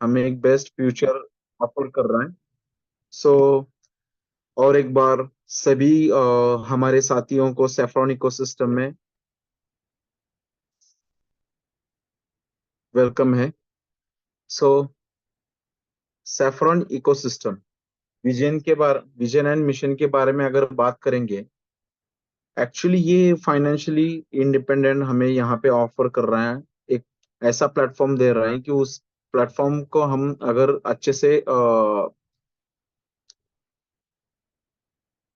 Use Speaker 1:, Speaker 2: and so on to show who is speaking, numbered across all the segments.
Speaker 1: हमें एक best future offer कर रहा है। सो और एक बार सभी हमारे साथियों को सेफ्रॉन इकोसिस्टम में वेलकम है। So saffron ecosystem vision and mission के बारे में अगर बात करेंगे, एक्चुअली ये फाइनेंशियली इंडिपेंडेंट हमें यहाँ पे ऑफर कर रहा है। एक ऐसा प्लेटफॉर्म दे रहा है कि उस प्लेटफॉर्म को हम अगर अच्छे से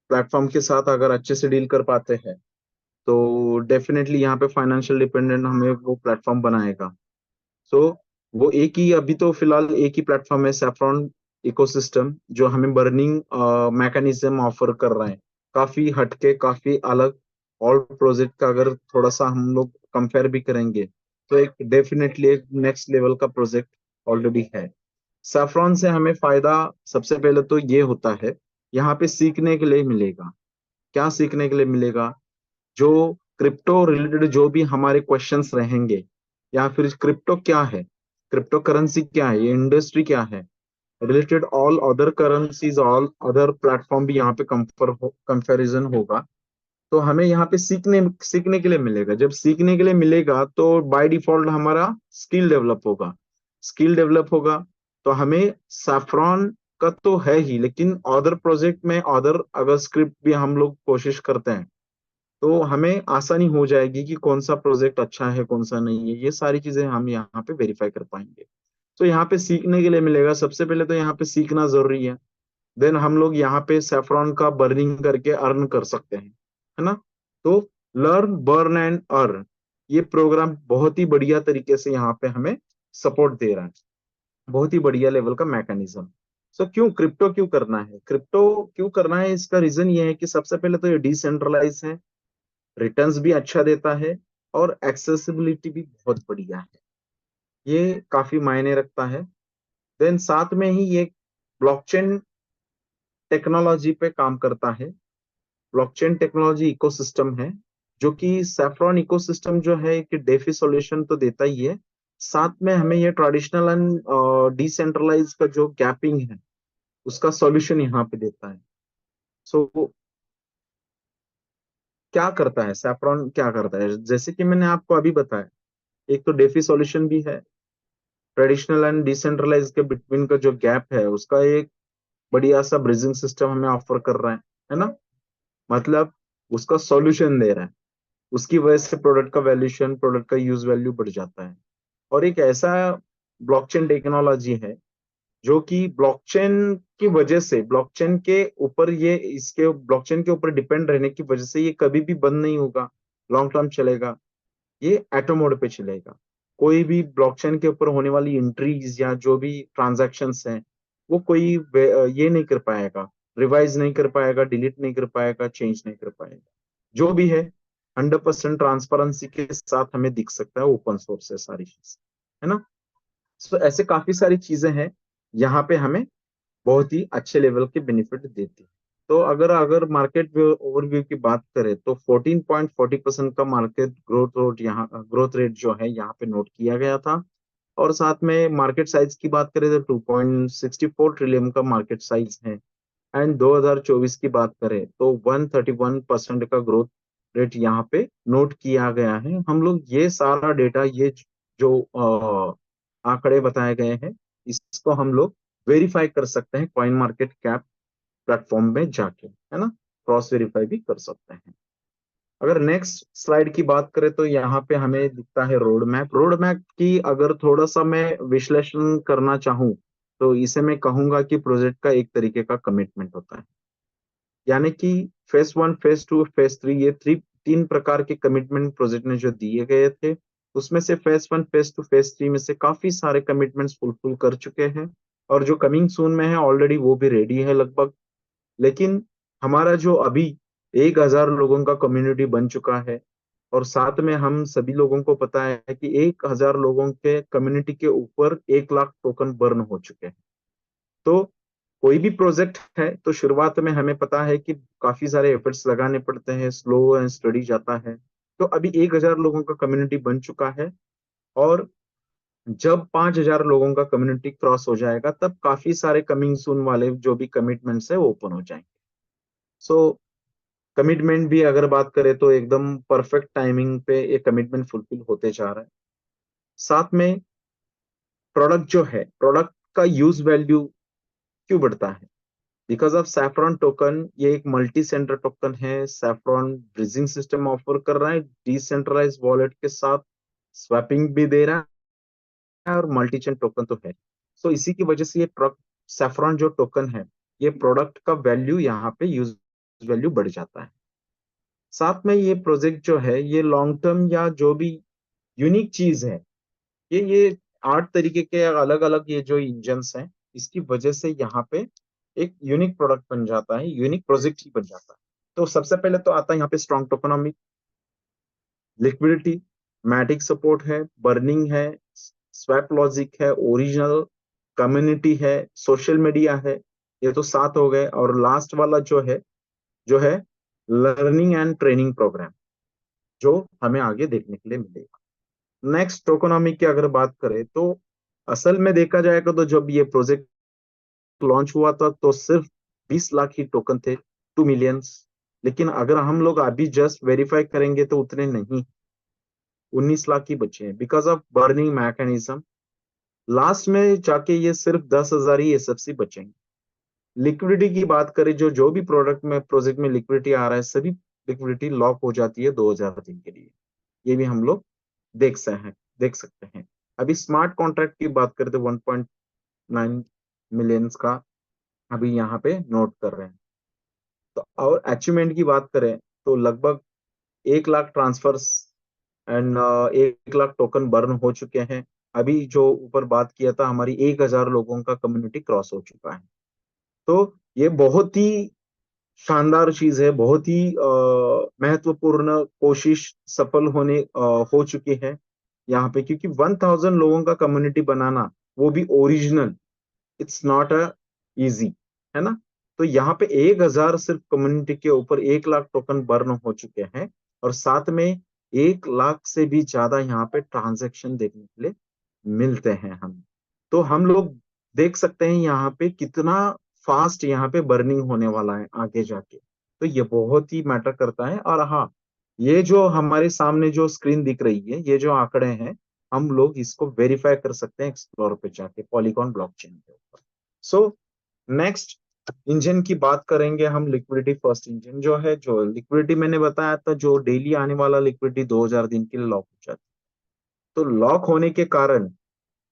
Speaker 1: प्लेटफॉर्म के साथ अगर अच्छे से डील कर पाते हैं, तो डेफिनेटली यहाँ पे फाइनेंशियल डिपेंडेंट हमें वो प्लेटफॉर्म बनाएगा। सो वो एक ही, अभी तो फिलहाल एक ही प्लेटफॉर्म है सेफ्रॉन इकोसिस्टम, जो हमें बर्निंग मैकेनिज्म ऑफर कर रहा है। काफी हटके, काफी अलग। और प्रोजेक्ट का अगर थोड़ा सा हम लोग कंपेयर भी करेंगे, तो एक डेफिनेटली एक नेक्स्ट लेवल का प्रोजेक्ट ऑलरेडी है। सेफ्रॉन से हमें फायदा सबसे पहले तो ये होता है, यहाँ पे सीखने के लिए मिलेगा। क्या सीखने के लिए मिलेगा? जो क्रिप्टो रिलेटेड जो भी हमारे क्वेश्चंस रहेंगे, या फिर क्रिप्टो क्या है, क्रिप्टो करेंसी क्या है, ये इंडस्ट्री क्या है, related all other currencies, all other platform भी यहाँ पे कंपैरिजन होगा। तो हमें यहाँ पे सीखने सीखने के लिए मिलेगा। जब सीखने के लिए मिलेगा, तो बाय डिफॉल्ट हमारा स्किल डेवलप होगा। स्किल डेवलप होगा तो हमें सैफ्रॉन का तो है ही, लेकिन अदर प्रोजेक्ट में अदर अगर स्क्रिप्ट भी हम लोग कोशिश करते हैं, तो हमें आसानी हो जाएगी कि कौन सा प्रोजेक्ट अच्छा है, कौन सा नहीं है। ये सारी चीजें हम यहाँ पे वेरीफाई कर पाएंगे। तो यहाँ पे सीखने के लिए मिलेगा। सबसे पहले तो यहाँ पे सीखना जरूरी है। देन हम लोग यहाँ पे सेफ्रॉन का बर्निंग करके अर्न कर सकते हैं, है ना? तो लर्न बर्न एंड अर्न, ये प्रोग्राम बहुत ही बढ़िया तरीके से यहाँ पे हमें सपोर्ट दे रहा है। बहुत ही बढ़िया लेवल का मैकेनिज्म। सो क्यों क्रिप्टो क्यों करना है? क्रिप्टो क्यों करना है, इसका रीजन ये है कि सबसे पहले तो ये डिसेंट्रलाइज है, रिटर्न्स भी अच्छा देता है, और एक्सेसिबिलिटी भी बहुत बढ़िया है। ये काफी मायने रखता है। देन साथ में ही ये ब्लॉकचेन टेक्नोलॉजी पे काम करता है। ब्लॉकचेन टेक्नोलॉजी इकोसिस्टम है, जो कि सेफ्रॉन इकोसिस्टम जो है कि डेफी सॉल्यूशन तो देता ही है, साथ में हमें ये ट्रेडिशनल एंड डिसेंट्रलाइज का जो गैपिंग है, उसका सॉल्यूशन यहाँ पे देता है। सो क्या करता है सैफ्रॉन, क्या करता है, जैसे कि मैंने आपको अभी बताया, एक तो डेफी सॉल्यूशन भी है। ट्रेडिशनल एंड डिसेंट्रलाइज के बिटवीन का जो गैप है, उसका एक बढ़िया सा ब्रिजिंग सिस्टम हमें ऑफर कर रहा है ना? मतलब उसका सॉल्यूशन दे रहा है। उसकी वजह से प्रोडक्ट का वैल्यूएशन, प्रोडक्ट का यूज वैल्यू बढ़ जाता है। और एक ऐसा ब्लॉकचेन टेक्नोलॉजी है, जो कि ब्लॉकचेन की वजह से, ब्लॉकचेन के ऊपर ये, इसके ब्लॉकचेन के ऊपर डिपेंड रहने की वजह से ये कभी भी बंद नहीं होगा। लॉन्ग टर्म चलेगा। ये एटो मोड पे चलेगा। कोई भी ब्लॉकचेन के ऊपर होने वाली एंट्रीज या जो भी ट्रांजैक्शंस हैं, वो कोई ये नहीं कर पाएगा, रिवाइज नहीं कर पाएगा, डिलीट नहीं कर पाएगा, चेंज नहीं कर पाएगा। जो भी है 100% ट्रांसपेरेंसी के साथ हमें दिख सकता है। ओपन सोर्स है सारी चीज, है ना? तो ऐसे काफी सारी चीजें हैं, यहाँ पे हमें बहुत ही अच्छे लेवल के बेनिफिट देती है। तो अगर अगर मार्केट ओवरव्यू की बात करें, तो 14.40% का मार्केट ग्रोथ रेट जो है यहाँ पे नोट किया गया था। और साथ में मार्केट साइज की बात करें तो 2.64 ट्रिलियन का मार्केट साइज है। एंड 2024 की बात करें तो 131% का ग्रोथ रेट यहाँ पे नोट किया गया है। हम लोग ये सारा डेटा, ये जो आंकड़े बताए गए हैं, इसको हम लोग वेरीफाई कर सकते हैं कॉइन मार्केट कैप प्लेटफॉर्म में जाके, है ना? क्रॉस वेरीफाई भी कर सकते हैं। अगर नेक्स्ट स्लाइड की बात करें, तो यहाँ पे हमें दिखता है रोड मैप। रोड मैप की अगर थोड़ा सा मैं विश्लेषण करना चाहूँ, तो इसे मैं कहूंगा कि प्रोजेक्ट का एक तरीके का कमिटमेंट होता है। यानी कि phase one, phase two, phase three, ये तीन प्रकार के कमिटमेंट प्रोजेक्ट ने जो दिए गए थे, उसमें से phase one, phase two, phase three में से काफी सारे कमिटमेंट्स फुलफिल कर चुके हैं। और जो कमिंग सून में है ऑलरेडी, वो भी रेडी है लगभग। लेकिन हमारा जो अभी 1,000 लोगों का कम्युनिटी बन चुका है, और साथ में हम सभी लोगों को पता है कि 1,000 लोगों के कम्युनिटी के ऊपर 1 लाख टोकन बर्न हो चुके हैं। तो कोई भी प्रोजेक्ट है, तो शुरुआत में हमें पता है कि काफी सारे एफर्ट्स लगाने पड़ते हैं, स्लो एंड स्टडी जाता है। तो अभी 1,000 लोगों का कम्युनिटी बन चुका है। और जब 5,000 लोगों का कम्युनिटी क्रॉस हो जाएगा तब काफी सारे कमिंग सून वाले जो भी कमिटमेंट्स है वो ओपन हो जाएंगे। सो कमिटमेंट भी अगर बात करें तो एकदम परफेक्ट टाइमिंग पे ये कमिटमेंट फुलफिल होते जा रहा है। साथ में प्रोडक्ट जो है, प्रोडक्ट का यूज वैल्यू क्यों बढ़ता है? बिकॉज ऑफ सैफरॉन टोकन, ये एक मल्टी सेंटर टोकन है। सैफरॉन ब्रिजिंग सिस्टम ऑफर कर रहा है डिसेंट्रलाइज वॉलेट के साथ, स्वैपिंग भी दे रहा है और मल्टी चेन टोकन तो है। सो इसी की वजह से ये ट्रक सैफरॉन जो टोकन है, ये प्रोडक्ट का वैल्यू यहाँ पे यूज वैल्यू बढ़ जाता है। साथ में ये प्रोजेक्ट जो है ये लॉन्ग टर्म या जो भी यूनिक चीज है, ये 8 तरीके के अलग अलग ये जो इंजन्स हैं, इसकी वजह से यहाँ पे एक यूनिक प्रोडक्ट बन जाता है, यूनिक प्रोजेक्ट ही बन जाता है। तो सबसे पहले तो आता है यहाँ पे स्ट्रॉन्ग टोकनॉमिक, लिक्विडिटी, मैटिक सपोर्ट है, बर्निंग है, स्वैप लॉजिक है, ओरिजिनल कम्युनिटी है, सोशल मीडिया है। ये तो 7 हो गए। और लास्ट वाला जो है लर्निंग एंड ट्रेनिंग प्रोग्राम, जो हमें आगे देखने के लिए मिलेगा। नेक्स्ट टोकोनॉमी की अगर बात करें तो असल में देखा जाएगा तो जब ये प्रोजेक्ट लॉन्च हुआ था तो सिर्फ 20 लाख ही टोकन थे, 2 मिलियंस। लेकिन अगर हम लोग अभी जस्ट वेरीफाई करेंगे तो उतने नहीं, 19 लाख ही बचे हैं because of burning mechanism. Last में जाके ये सिर्फ 10,000 ही एसएफसी बचेंगे। लिक्विडिटी की बात करें, जो जो भी प्रोडक्ट में प्रोजेक्ट में लिक्विडिटी आ रहा है, सभी लिक्विडिटी लॉक हो जाती है 2000 दिन के लिए। ये भी हम लोग देख सकते हैं। अभी स्मार्ट कॉन्ट्रैक्ट की बात करें तो 1.9 मिलियंस का अभी यहाँ पे नोट कर रहे हैं। तो और अचीवमेंट की बात करें तो लगभग 1 lakh transfers and 1 lakh token burn हो चुके हैं। अभी जो ऊपर बात किया था, हमारी 1,000 लोगों का कम्युनिटी क्रॉस हो चुका है। तो ये बहुत ही शानदार चीज है, बहुत ही महत्वपूर्ण कोशिश सफल हो चुकी है यहाँ पे, क्योंकि 1,000 लोगों का कम्युनिटी बनाना, वो भी original, it's not a easy, है ना। तो यहाँ पे 1,000 सिर्फ कम्युनिटी के ऊपर 1 लाख टोकन बर्न हो चुके हैं। और साथ में 1 लाख से भी ज्यादा यहाँ पे ट्रांजेक्शन देखने के लिए मिलते हैं हम। तो हम लोग देख सकते हैं यहाँ पे कितना फास्ट यहाँ पे बर्निंग होने वाला है आगे जाके। तो ये बहुत ही मैटर करता है। और हाँ, ये जो हमारे सामने जो स्क्रीन दिख रही है, ये जो आंकड़े हैं, हम लोग इसको वेरीफाई कर सकते हैं एक्सप्लोर पे जाके, पॉलीगॉन ब्लॉकचेन के ऊपर। सो नेक्स्ट इंजन की बात करेंगे हम, लिक्विडिटी फर्स्ट इंजन जो है। जो लिक्विडिटी मैंने बताया था, जो डेली आने वाला लिक्विडिटी 2000 दिन के लिए लॉक हो जाता है। तो लॉक होने के कारण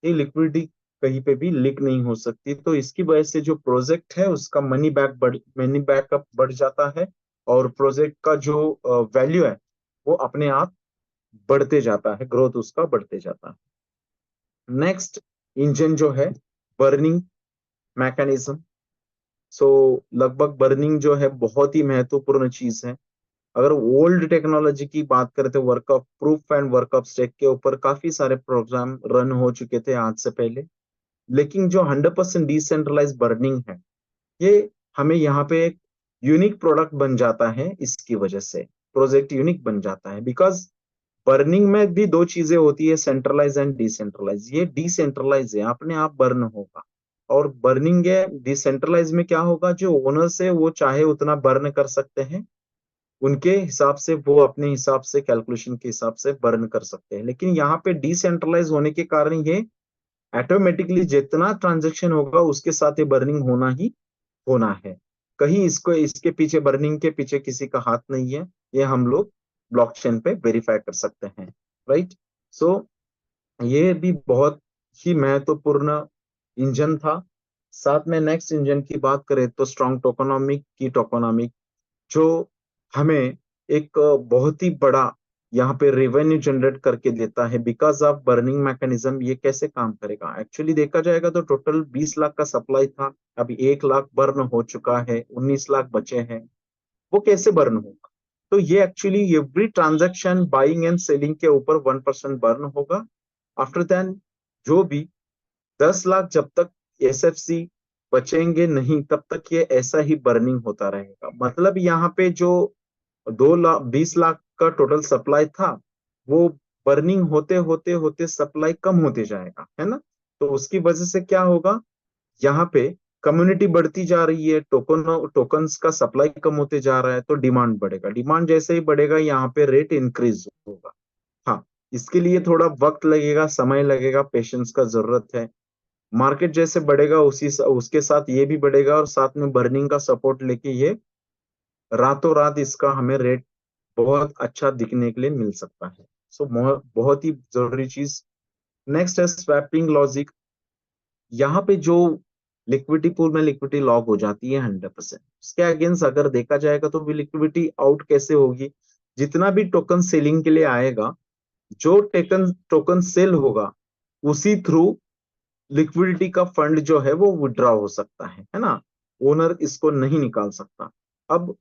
Speaker 1: ये लिक्विडिटी कहीं पे भी लीक नहीं हो सकती। तो इसकी वजह से जो प्रोजेक्ट है उसका मनी बैकअप बढ़ जाता है। और प्रोजेक्ट का जो वैल्यू है वो अपने आप बढ़ते जाता है, ग्रोथ उसका बढ़ते जाता है। नेक्स्ट इंजन जो है, बर्निंग मैकेनिज्म। सो लगभग बर्निंग जो है बहुत ही महत्वपूर्ण चीज है। अगर ओल्ड टेक्नोलॉजी की बात करें तो work of proof and work of stake के ऊपर काफी सारे प्रोग्राम रन हो चुके थे आज से पहले। लेकिन जो 100% डिसेंट्रलाइज बर्निंग है, ये हमें यहाँ पे एक यूनिक प्रोडक्ट बन जाता है। इसकी वजह से प्रोजेक्ट यूनिक बन जाता है बिकॉज बर्निंग में भी दो चीजें होती है, सेंट्रलाइज एंड डिसेंट्रलाइज। ये डिसेंट्रलाइज है, अपने आप बर्न होगा। और बर्निंग है डिसेंट्रलाइज में क्या होगा, जो ओनर्स है वो चाहे उतना बर्न कर सकते हैं, उनके हिसाब से वो अपने हिसाब से कैलकुलेशन के हिसाब से बर्न कर सकते हैं। लेकिन यहाँ पे डिसेंट्रलाइज होने के कारण ये ऑटोमेटिकली जितना ट्रांजेक्शन होगा उसके साथ ये बर्निंग होना ही होना है। कहीं इसको इसके पीछे, बर्निंग के पीछे किसी का हाथ नहीं है। ये हम लोग ब्लॉकचेन पे वेरीफाई कर सकते हैं, राइट। सो ये भी बहुत ही महत्वपूर्ण इंजन था। साथ में नेक्स्ट इंजन की बात करें तो स्ट्रॉन्ग टोकोनॉमिक की टोकोनॉमिक, जो हमें एक बहुत ही बड़ा यहाँ पे रेवेन्यू जनरेट करके देता है बिकॉज ऑफ बर्निंग मैकेनिज्म। ये कैसे काम करेगा, एक्चुअली देखा जाएगा तो टोटल 20 लाख का सप्लाई था, अभी 1 लाख बर्न हो चुका है, 19 लाख बचे हैं। वो कैसे बर्न होगा? तो ये actually every transaction buying and selling के ऊपर 1% बर्न होगा। आफ्टर देन जो भी 10 लाख जब तक एसएफसी बचेंगे नहीं, तब तक ये ऐसा ही बर्निंग होता रहेगा। मतलब यहाँ पे जो 2 लाख 20 लाख का टोटल सप्लाई था, वो बर्निंग होते होते होते सप्लाई कम होते जाएगा, है ना। तो उसकी वजह से क्या होगा, यहाँ पे कम्युनिटी बढ़ती जा रही है, टोकन्स का सप्लाई कम होते जा रहा है, तो डिमांड बढ़ेगा। डिमांड जैसे ही बढ़ेगा यहाँ पे रेट इंक्रीज होगा। हाँ, इसके लिए थोड़ा वक्त लगेगा, समय लगेगा, पेशेंस का जरूरत है। मार्केट जैसे बढ़ेगा उसके साथ ये भी बढ़ेगा, और साथ में बर्निंग का सपोर्ट लेके ये रातों रात इसका हमें रेट बहुत अच्छा दिखने के लिए मिल सकता है। सो बहुत ही जरूरी चीज। नेक्स्ट है स्वैपिंग लॉजिक। यहाँ पे जो लिक्विडिटी पूल में लिक्विडिटी लॉक हो जाती है 100%, उसके अगेंस्ट अगर देखा जाएगा तो भी लिक्विडिटी आउट कैसे होगी, जितना भी टोकन सेलिंग के लिए आएगा, जो टोकन टोकन सेल होगा उसी थ्रू लिक्विडिटी का फंड जो है वो विड्रॉ हो सकता है ना। ओनर इसको नहीं निकाल सकता। अब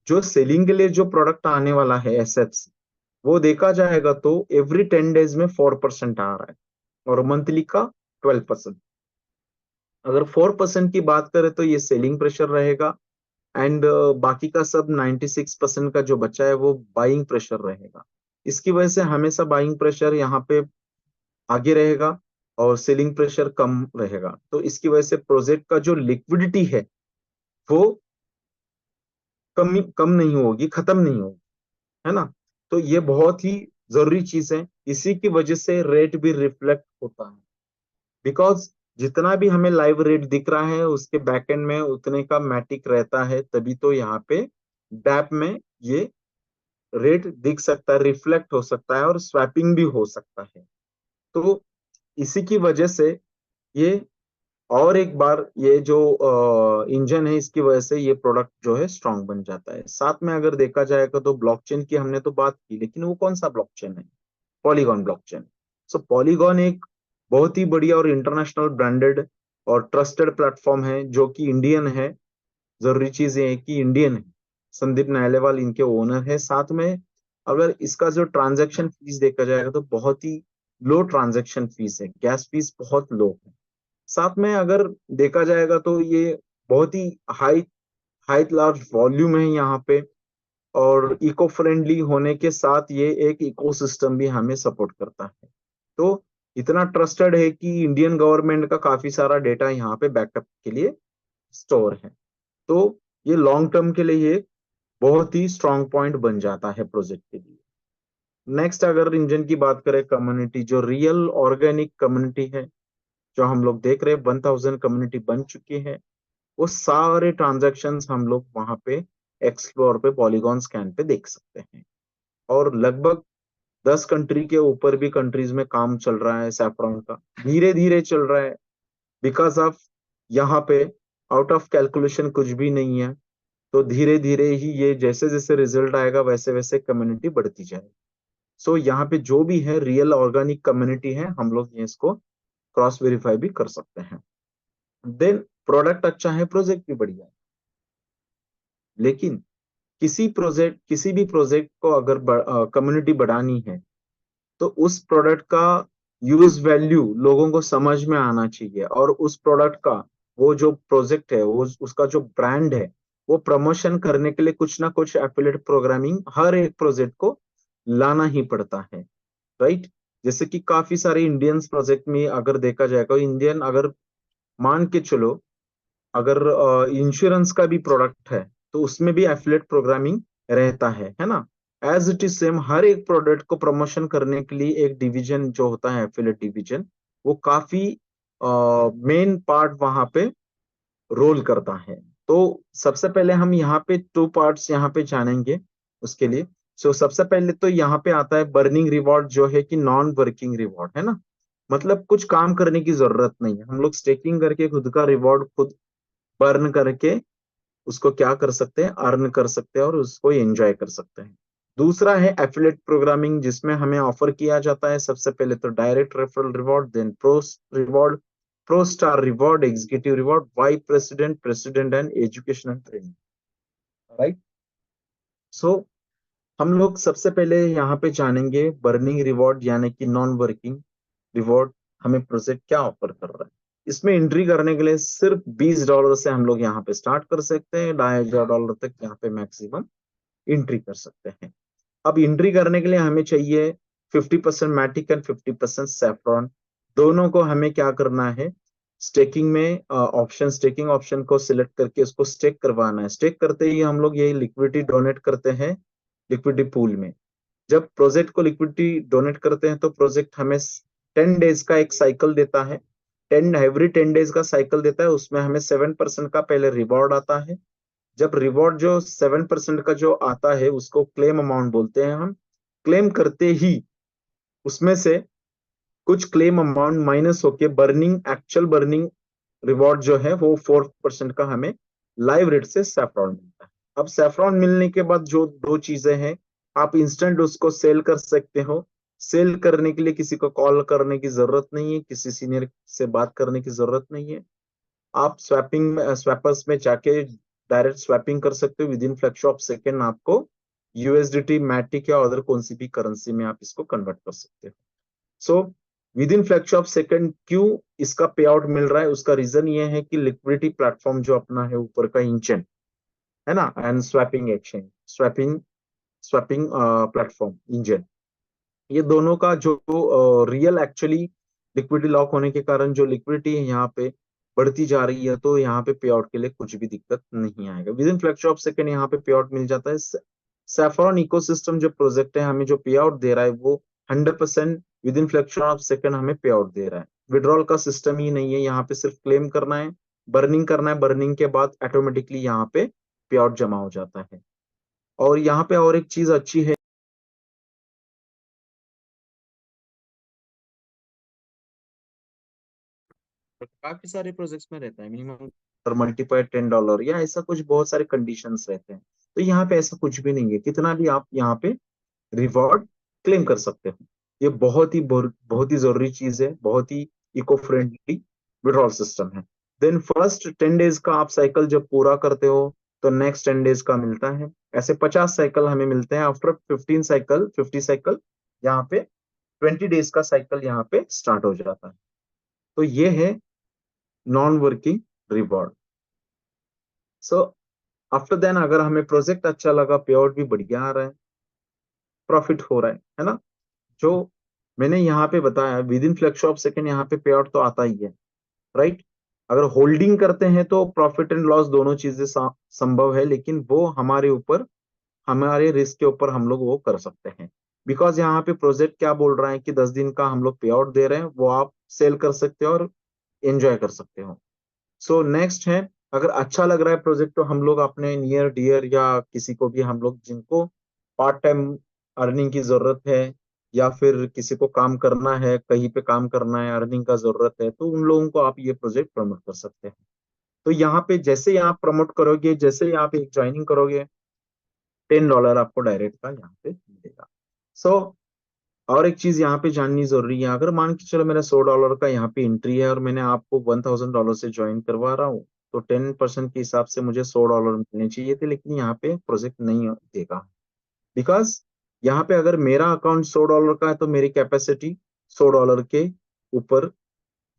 Speaker 1: जो सेलिंग के लिए जो प्रोडक्ट आने वाला है एसएफसी, वो देखा जाएगा तो एवरी 10 डेज में 4% आ रहा है, और मंथली का 12%। अगर 4% की बात करें तो ये सेलिंग प्रेशर रहेगा, एंड बाकी का सब 96% का जो बचा है वो बाइंग प्रेशर रहेगा। इसकी वजह से हमेशा बाइंग प्रेशर यहाँ पे आगे रहेगा और सेलिंग प्रेशर कम रहेगा। तो इसकी वजह से प्रोजेक्ट का जो लिक्विडिटी है वो कम नहीं होगी, खत्म नहीं होगी, है ना। तो ये बहुत ही जरूरी चीज है। इसी की वजह से रेट भी रिफ्लेक्ट होता है, बिकॉज जितना भी हमें लाइव रेट दिख रहा है उसके बैकएंड में उतने का मैटिक रहता है, तभी तो यहाँ पे डैप में ये रेट दिख सकता है, रिफ्लेक्ट हो सकता है, और स्वैपिंग भी हो सकता है। तो इसी की वजह से ये और एक बार ये जो इंजन है इसकी वजह से ये प्रोडक्ट जो है स्ट्रांग बन जाता है। साथ में अगर देखा जाएगा तो ब्लॉकचेन की हमने तो बात की, लेकिन वो कौन सा ब्लॉकचेन है? Polygon blockchain. सो पॉलीगॉन एक बहुत ही बढ़िया और इंटरनेशनल ब्रांडेड और ट्रस्टेड प्लेटफॉर्म है, जो कि इंडियन है। जरूरी चीज ये है कि इंडियन है। संदीप नायलेवाल इनके ओनर है। साथ में अगर इसका जो ट्रांजैक्शन फीस देखा जाएगा तो बहुत ही लो ट्रांजैक्शन फीस है, गैस फीस बहुत लो है। साथ में अगर देखा जाएगा तो ये बहुत ही हाई हाई लार्ज वॉल्यूम है यहाँ पे, और इको फ्रेंडली होने के साथ ये एक इकोसिस्टम भी हमें सपोर्ट करता है। तो इतना ट्रस्टेड है कि इंडियन गवर्नमेंट का काफी सारा डेटा यहाँ पे बैकअप के लिए स्टोर है। तो ये लॉन्ग टर्म के लिए एक बहुत ही स्ट्रांग पॉइंट बन जाता है प्रोजेक्ट के लिए। नेक्स्ट अगर इंजन की बात करें, कम्युनिटी, जो रियल ऑर्गेनिक कम्युनिटी है, जो हम लोग देख रहे हैं 1000 कम्युनिटी बन चुकी है, वो सारे ट्रांजैक्शंस हम लोग वहां पे एक्सप्लोर पे पॉलीगॉन स्कैन पे देख सकते हैं। और लगभग 10 कंट्री के ऊपर भी कंट्रीज में काम चल रहा है सैफरॉन का, धीरे धीरे चल रहा है, बिकॉज ऑफ यहाँ पे आउट ऑफ कैलकुलेशन कुछ भी नहीं है। तो धीरे धीरे ही ये जैसे जैसे रिजल्ट आएगा वैसे वैसे कम्युनिटी बढ़ती जाएगी। सो यहाँ पे जो भी है रियल ऑर्गेनिक कम्युनिटी है, हम लोग ये इसको क्रॉस वेरीफाई भी कर सकते हैं। देन प्रोडक्ट अच्छा है, प्रोजेक्ट भी बढ़िया है, लेकिन किसी भी प्रोजेक्ट को अगर कम्युनिटी बढ़ानी है तो उस प्रोडक्ट का यूज वैल्यू लोगों को समझ में आना चाहिए, और उस प्रोडक्ट का वो जो प्रोजेक्ट है वो उसका जो ब्रांड है वो प्रमोशन करने के लिए कुछ ना कुछ एफिलिएट प्रोग्रामिंग हर एक प्रोजेक्ट को लाना ही पड़ता है, राइट। जैसे कि काफी सारे इंडियन प्रोजेक्ट में अगर देखा जाएगा, इंडियन अगर मान के चलो, अगर इंश्योरेंस का भी प्रोडक्ट है तो उसमें भी एफिलिएट प्रोग्रामिंग रहता है ना। एज इट इज सेम, हर एक प्रोडक्ट को प्रमोशन करने के लिए एक डिवीजन जो होता है एफिलिएट डिवीजन, वो काफी मेन पार्ट वहां पे रोल करता है। तो सबसे पहले हम यहाँ पे 2 पार्ट्स यहाँ पे जानेंगे उसके लिए। सो सबसे पहले तो यहाँ पे आता है बर्निंग रिवॉर्ड, जो है कि नॉन वर्किंग रिवॉर्ड, है ना। मतलब कुछ काम करने की जरूरत नहीं है, हम लोग स्टेकिंग करके खुद का रिवॉर्ड खुद बर्न करके उसको क्या कर सकते हैं, अर्न कर सकते हैं और उसको एंजॉय कर सकते हैं। दूसरा है एफिलिएट प्रोग्रामिंग, जिसमें हमें ऑफर किया जाता है सबसे पहले तो direct referral reward, then pro reward, pro star reward, executive reward, vice president, president and educational training, right. So हम लोग सबसे पहले यहाँ पे जानेंगे बर्निंग रिवॉर्ड यानी कि नॉन वर्किंग रिवॉर्ड, हमें प्रोजेक्ट क्या ऑफर कर रहा है। इसमें एंट्री करने के लिए सिर्फ $20 से हम लोग यहाँ पे स्टार्ट कर सकते हैं, $2500 तक यहाँ पे मैक्सिमम एंट्री कर सकते हैं। अब एंट्री करने के लिए हमें चाहिए 50% मैटिक एंड 50% सैफ्रॉन। दोनों को हमें क्या करना है, स्टेकिंग में ऑप्शन, स्टेकिंग ऑप्शन को सिलेक्ट करके उसको स्टेक करवाना है। स्टेक करते ही हम लोग ये लिक्विडिटी डोनेट करते हैं लिक्विडिटी पूल में। जब प्रोजेक्ट को लिक्विडिटी डोनेट करते हैं तो प्रोजेक्ट हमें 10 डेज का एक साइकिल देता है। 10 डेज का साइकिल देता है, उसमें हमें 7% का पहले रिवॉर्ड आता है। जब रिवॉर्ड जो 7% का जो आता है उसको क्लेम अमाउंट बोलते हैं हम। क्लेम करते ही उसमें से कुछ क्लेम अमाउंट माइनस होके बर्निंग, एक्चुअल बर्निंग रिवॉर्ड जो है वो 4% का हमें लाइव रेट से सैफ्रॉन मिलता है। अब सैफ्रॉन मिलने के बाद जो दो चीजें हैं, आप इंस्टेंट उसको सेल कर सकते हो। सेल करने के लिए किसी को कॉल करने की जरूरत नहीं है, किसी सीनियर से बात करने की जरूरत नहीं है। आप स्वैपिंग में, स्वैपर्स में जाके डायरेक्ट स्वैपिंग कर सकते हो। With in fraction of second आपको यूएसडीटी, मैटिक या अदर कौन सी भी करेंसी में आप इसको कन्वर्ट कर सकते हो। So with in fraction of second क्यों इसका पे आउट मिल रहा है, उसका रीजन ये है कि लिक्विडिटी प्लेटफॉर्म जो अपना है ऊपर का इंजन है ना, and swapping exchange, swapping swapping platform engine, ये दोनों का जो रियल एक्चुअली लिक्विडिटी लॉक होने के कारण जो लिक्विडिटी है यहाँ पे बढ़ती जा रही है, तो यहाँ पे पे आउट के लिए कुछ भी दिक्कत नहीं आएगा। With in fraction of second यहाँ पे पे आउट मिल जाता है। सैफरॉन इकोसिस्टम जो प्रोजेक्ट है हमें जो पे आउट दे रहा है वो 100% with in fraction of second हमें पे आउट दे रहा है। विड्रॉल का सिस्टम ही नहीं है, यहाँ पे सिर्फ क्लेम करना है, बर्निंग करना है, बर्निंग के बाद ऑटोमेटिकली यहाँ पे पे आउट जमा हो जाता है। और यहाँ पे और एक चीज अच्छी है, काफी सारे प्रोजेक्ट्स में रहता है मिनिमम और मल्टीप्लाई $10 या ऐसा कुछ बहुत सारे कंडीशंस रहते हैं। तो यहाँ पे ऐसा कुछ भी नहीं है, कितना भी आप यहाँ पे रिवॉर्ड क्लेम कर सकते हो। ये बहुत ही जरूरी चीज है, बहुत ही इको फ्रेंडली विड्रॉल सिस्टम है। देन फर्स्ट 10 डेज का आप साइकिल जब पूरा करते हो तो नेक्स्ट 10 डेज का मिलता है। ऐसे 50 साइकिल हमें मिलते हैं। आफ्टर 15 साइकिल, 50 साइकिल, यहाँ पे 20 डेज का साइकिल यहाँ पे स्टार्ट हो जाता है। तो ये है non working reward. So after then अगर हमें प्रोजेक्ट अच्छा लगा, पे आउट भी बढ़िया आ रहा है, प्रॉफिट हो रहा है ना, जो मैंने यहाँ पे बताया with in fraction of second यहाँ पे पे आउट तो आता ही है, राइट। अगर होल्डिंग करते हैं तो प्रॉफिट एंड लॉस दोनों चीजें संभव है, लेकिन वो हमारे ऊपर, हमारे रिस्क के ऊपर हम लोग वो कर सकते हैं। बिकॉज यहाँ पे प्रोजेक्ट क्या बोल रहा है कि 10 दिन का हम लोग पे आउट दे रहे हैं, वो आप सेल कर सकते हो और एंजॉय कर सकते हो। सो नेक्स्ट है, अगर अच्छा लग रहा है प्रोजेक्ट तो हम लोग अपने नियर डियर या किसी को भी, हम लोग जिनको पार्ट टाइम अर्निंग की जरूरत है या फिर किसी को काम करना है, कहीं पे काम करना है, अर्निंग का जरूरत है, तो उन लोगों को आप ये प्रोजेक्ट प्रमोट कर सकते हैं। तो यहाँ पे जैसे ही आप प्रमोट करोगे, जैसे ही आप एक ज्वाइनिंग करोगे, $10 आपको डायरेक्ट का यहाँ पे मिलेगा। सो और एक चीज यहाँ पे जाननी जरूरी है, अगर मान के चलो मेरा $100 का यहाँ पे एंट्री है और मैंने आपको $1000 से ज्वाइन करवा रहा हूँ, तो 10% के हिसाब से मुझे $100 मिलने चाहिए थे, लेकिन यहाँ पे प्रोजेक्ट नहीं देगा। बिकॉज यहाँ पे अगर मेरा अकाउंट $100 का है तो मेरी कैपेसिटी $100 के ऊपर,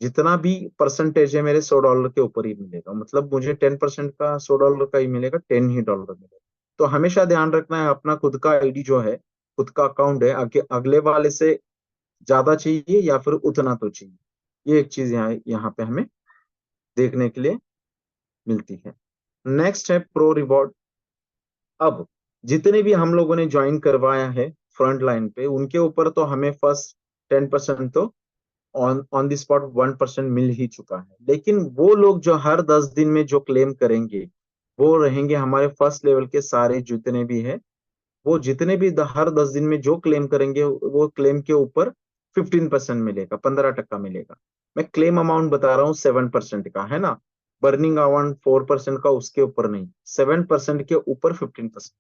Speaker 1: जितना भी परसेंटेज है मेरे $100 के ऊपर ही मिलेगा। मतलब मुझे 10% का $100 का ही मिलेगा, $10 मिलेगा। तो हमेशा ध्यान रखना है अपना खुद का आईडी जो है, खुद का अकाउंट है, अगले वाले से ज्यादा चाहिए या फिर उतना तो चाहिए। ये एक चीज यहाँ यहाँ पे हमें देखने के लिए मिलती है। नेक्स्ट है प्रो रिवॉर्ड। अब जितने भी हम लोगों ने ज्वाइन करवाया है फ्रंट लाइन पे, उनके ऊपर तो हमें फर्स्ट 10% तो ऑन ऑन द स्पॉट 1% मिल ही चुका है। लेकिन वो लोग जो हर 10 दिन में जो क्लेम करेंगे, वो रहेंगे हमारे फर्स्ट लेवल के सारे जितने भी है, वो जितने भी हर 10 दिन में जो क्लेम करेंगे वो क्लेम के ऊपर 15% मिलेगा, 15% मिलेगा। मैं क्लेम अमाउंट बता रहा हूँ 7% का, है ना। बर्निंग अमाउंट 4% का, उसके ऊपर नहीं, 7% के ऊपर 15%,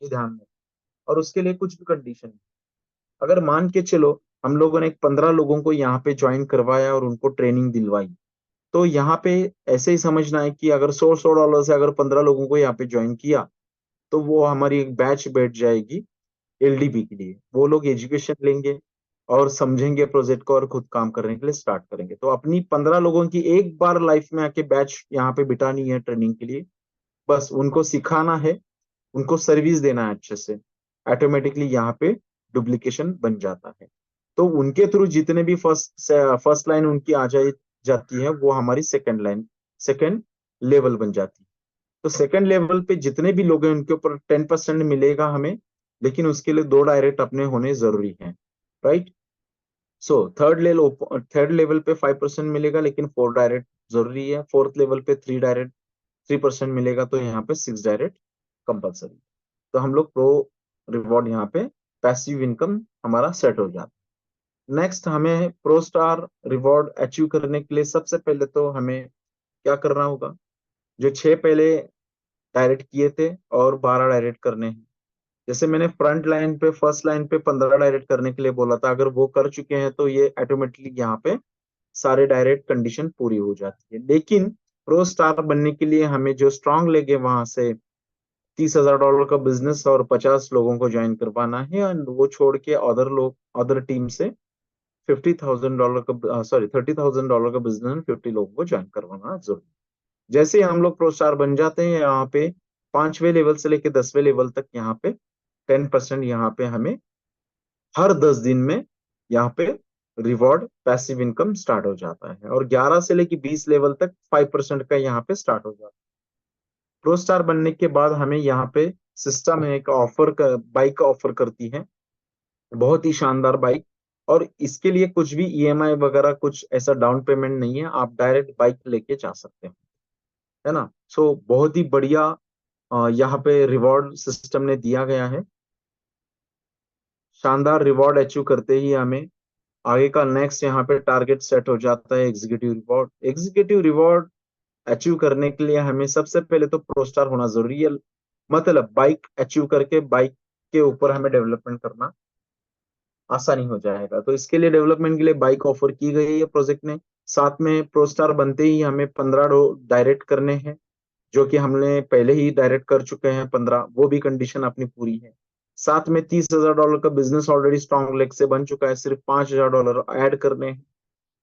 Speaker 1: ये ध्यान में। और उसके लिए कुछ भी कंडीशन है। अगर मान के चलो हम लोगों ने 15 लोगों को यहाँ पे ज्वाइन करवाया और उनको ट्रेनिंग दिलवाई, तो यहाँ पे ऐसे ही समझना है कि अगर $100 से अगर 15 लोगों को यहाँ पे ज्वाइन किया, तो वो हमारी एक बैच बैठ जाएगी एलडीबी के लिए। वो लोग एजुकेशन लेंगे और समझेंगे प्रोजेक्ट को और खुद काम करने के लिए स्टार्ट करेंगे। तो अपनी 15 लोगों की एक बार लाइफ में आके बैच यहाँ पे बिठानी है ट्रेनिंग के लिए। बस उनको सिखाना है, उनको सर्विस देना है अच्छे से, ऑटोमेटिकली यहाँ पे डुप्लीकेशन बन जाता है। तो उनके थ्रू जितने भी फर्स्ट लाइन उनकी आ जाती है, वो हमारी सेकेंड लेवल बन जाती है। तो सेकंड लेवल पे जितने भी लोग हैं उनके ऊपर 10% मिलेगा हमें, लेकिन उसके लिए 2 डायरेक्ट अपने होने जरूरी हैं, राइट। सो थर्ड लेवल पे 5% मिलेगा, लेकिन 4 डायरेक्ट जरूरी है। फोर्थ लेवल पे 3% मिलेगा, तो यहाँ पे 6 डायरेक्ट कंपलसरी। तो हम लोग प्रो रिवॉर्ड यहाँ पे पैसिव इनकम हमारा सेट हो जाता है। नेक्स्ट, हमें प्रो स्टार रिवॉर्ड अचीव करने के लिए सबसे पहले तो हमें क्या करना होगा, जो 6 पहले डायरेक्ट किए थे और 12 डायरेक्ट करने हैं। जैसे मैंने फ्रंट लाइन पे फर्स्ट लाइन पे 15 डायरेक्ट करने के लिए बोला था, अगर वो कर चुके हैं तो ये ऑटोमेटिकली यहाँ पे सारे डायरेक्ट कंडीशन पूरी हो जाती है। लेकिन प्रो स्टार बनने के लिए हमें जो स्ट्रांग लेग है वहां से $30,000 का बिजनेस और 50 लोगों को ज्वाइन करवाना है, और वो छोड़ के अदर टीम से $50,000 का, सॉरी, $30,000 का बिजनेस में 50 लोगों को ज्वाइन करवाना जरूरी। जैसे ही हम लोग प्रो स्टार बन जाते हैं, यहाँ पे 5वें लेवल से लेके 10वें लेवल तक यहाँ पे 10% यहाँ पे हमें हर 10 दिन में यहाँ पे रिवॉर्ड पैसिव इनकम स्टार्ट हो जाता है, और 11 से लेके 20 लेवल तक 5% का यहाँ पे स्टार्ट हो जाता है। प्रो स्टार बनने के बाद हमें यहाँ पे सिस्टम है एक बाइक ऑफर करती है, बहुत ही शानदार बाइक। और इसके लिए कुछ भी ईएमआई वगैरह कुछ ऐसा डाउन पेमेंट नहीं है, आप डायरेक्ट बाइक लेके जा सकते हैं, है ना। सो बहुत ही बढ़िया यहाँ पे रिवॉर्ड सिस्टम ने दिया गया है। शानदार रिवॉर्ड अचीव करते ही हमें आगे का नेक्स्ट यहाँ पे टारगेट सेट हो जाता है executive reward. Executive reward achieve करने के लिए हमें सबसे पहले तो प्रो स्टार होना जरूरी है, मतलब बाइक अचीव करके बाइक के ऊपर हमें डेवलपमेंट करना आसानी हो जाएगा। तो इसके लिए डेवलपमेंट के लिए बाइक ऑफर की गई है प्रोजेक्ट ने। साथ में प्रो स्टार बनते ही हमें 15 डायरेक्ट करने हैं, जो कि हमने पहले ही डायरेक्ट कर चुके हैं 15, वो भी कंडीशन अपनी पूरी है। साथ में $30,000 का बिजनेस ऑलरेडी स्ट्रॉन्ग लेग से बन चुका है, सिर्फ $5,000 ऐड करने हैं।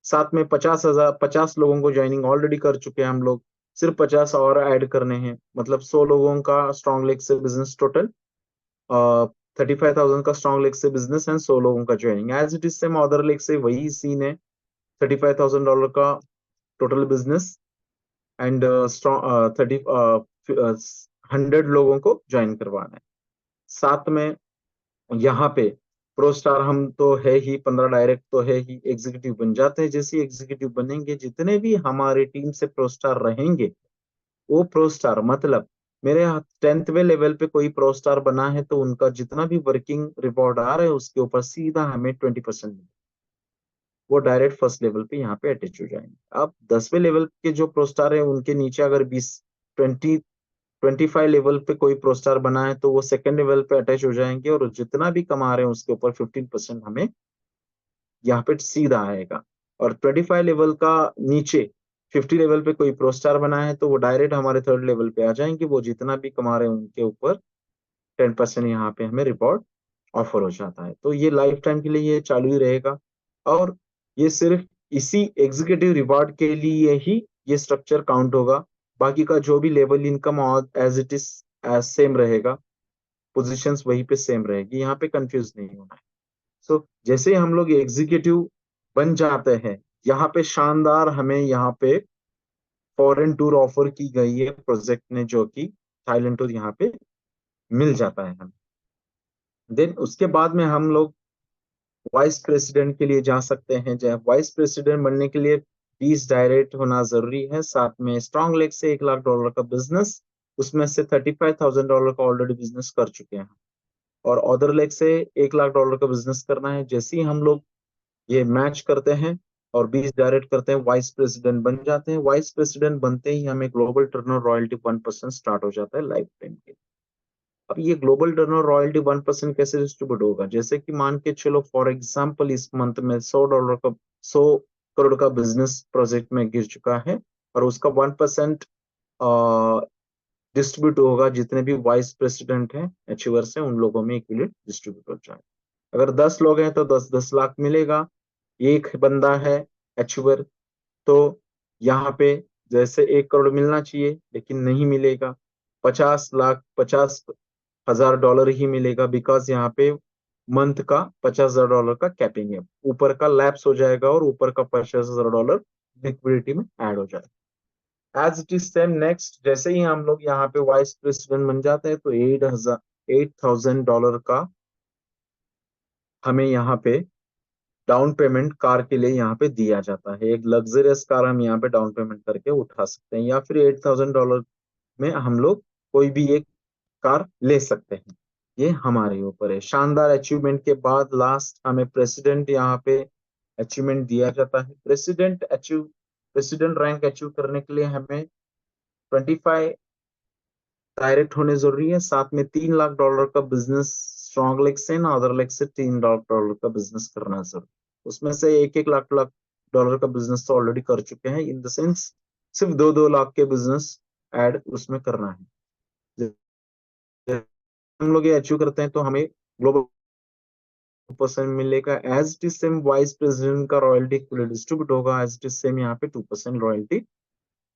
Speaker 1: साथ में 50 लोगों को ज्वाइनिंग ऑलरेडी कर चुके हैं हम लोग, सिर्फ 50 और ऐड करने हैं, मतलब 100 लोगों का स्ट्रॉन्ग लेग से बिजनेस टोटल, 35,000 का स्ट्रॉन्ग लेग से बिजनेस एंड 100 लोगों का joining. As it is same other leg से वही सीन है, $35,000 का टोटल बिजनेस एंड स्ट्रॉन्ग 100 लोगों को ज्वाइन करवाना है। साथ में यहाँ पे प्रो स्टार हम तो है ही, 15 डायरेक्ट तो है ही, एग्जीक्यूटिव बन जाते हैं। जैसे एग्जीक्यूटिव बनेंगे, जितने भी हमारे टीम से प्रो स्टार रहेंगे, वो प्रो स्टार मतलब मेरे 10वें लेवल पे कोई प्रो स्टार बना है तो उनका जितना भी वर्किंग रिवॉर्ड आ रहा है उसके ऊपर सीधा हमें 20% वो डायरेक्ट फर्स्ट लेवल पे यहाँ पे अटैच हो जाएंगे। अब 10वें लेवल के जो प्रो स्टार है उनके नीचे अगर 25 लेवल पे कोई प्रो स्टार बना है तो वो सेकंड लेवल पे अटैच हो जाएंगे, और जितना भी कमा रहे हैं उसके ऊपर 15% हमें यहाँ पे सीधा आएगा। और 25 लेवल का नीचे 50 लेवल पे कोई प्रो स्टार बना है तो वो डायरेक्ट हमारे थर्ड लेवल पे आ जाएंगे, वो जितना भी कमा रहे हैं उनके ऊपर 10% यहाँ पे हमें रिवॉर्ड ऑफर हो जाता है। तो ये लाइफ टाइम के लिए ये चालू ही रहेगा, और ये सिर्फ इसी एग्जीक्यूटिव रिवॉर्ड के लिए ही ये स्ट्रक्चर काउंट होगा। बाकी का जो भी लेवल इनकम और as it is as same रहेगा, पोजीशंस वहीं पे सेम रहेगी, यहाँ पे कंफ्यूज नहीं होना है। सो जैसे ही हम लोग एग्जीक्यूटिव बन जाते हैं, यहाँ पे शानदार हमें यहाँ पे फॉरेन टूर ऑफर की गई है प्रोजेक्ट ने, जो कि थाईलैंड टूर यहाँ पे मिल जाता है हमें। देन उसके बाद में हम लोग वाइस प्रेसिडेंट के लिए जा सकते हैं। जब वाइस प्रेसिडेंट बनने के लिए 20 डायरेक्ट होना जरूरी है, साथ में स्ट्रॉन्ग लेग से $1,00,000 का बिजनेस, उसमें से $35,000 का ऑलरेडी बिजनेस कर चुके हैं, और अदर लेग से $1,00,000 का बिजनेस करना है। जैसे ही हम लोग ये मैच करते हैं और 20 डायरेक्ट करते हैं, वाइस प्रेसिडेंट बन जाते हैं। वाइस प्रेसिडेंट बनते ही हमें ग्लोबल टर्नओवर रॉयल्टी 1% स्टार्ट हो जाता है लाइफ टाइम के। अब ये ग्लोबल टर्नओवर रॉयल्टी 1% कैसे डिस्ट्रीब्यूट होगा, जैसे कि मान के चलो फॉर एग्जांपल इस मंथ में $100 का बिजनेस प्रोजेक्ट में गिर चुका है, और उसका 1% डिस्ट्रीब्यूट होगा, जितने भी वाइस प्रेसिडेंट हैं अचीवर्स हैं उन लोगों में इक्वली डिस्ट्रीब्यूट हो जाए। अगर 10 लोग हैं तो 10-10 लाख मिलेगा। एक बंदा है अचीवर, तो यहाँ पे जैसे 1 करोड़ मिलना चाहिए लेकिन नहीं मिलेगा, 50 लाख $50,000 ही मिलेगा, बिकॉज यहाँ पे मंथ का $50,000 का कैपिंग है, ऊपर का लैप्स हो जाएगा और ऊपर का $50,000 लिक्विडिटी में ऐड हो जाएगा। As it is same next, जैसे ही हम लोग यहाँ पे वाइस प्रेसिडेंट बन जाते हैं तो $8,000 का हमें यहाँ पे डाउन पेमेंट कार के लिए यहाँ पे दिया जाता है। एक लग्जरियस कार हम यहाँ पे डाउन पेमेंट करके उठा सकते हैं, या फिर $8,000 में हम लोग कोई भी एक कार ले सकते हैं। ये हमारे ऊपर है। शानदार अचीवमेंट के बाद लास्ट हमें प्रेसिडेंट यहाँ पे अचीवमेंट दिया जाता है। प्रेसिडेंट रैंक अचीव करने के लिए हमें 25 डायरेक्ट होने जरूरी है, साथ में $3 लाख का बिजनेस स्ट्रॉन्ग लेग से ना अदर लेग से $3 लाख का बिजनेस करना जरूरी। उसमें से एक एक लाख लाख डॉलर का बिजनेस तो ऑलरेडी कर चुके हैं, इन द सेंस सिर्फ 2-2 लाख के बिजनेस ऐड उसमें करना है। जब हम लोग ये अचीव करते हैं तो हमें ग्लोबल 2% मिलेगा। As it is same vice president का रॉयल्टी डिस्ट्रीब्यूट होगा, एज इट इज सेम यहाँ पे 2% रॉयल्टी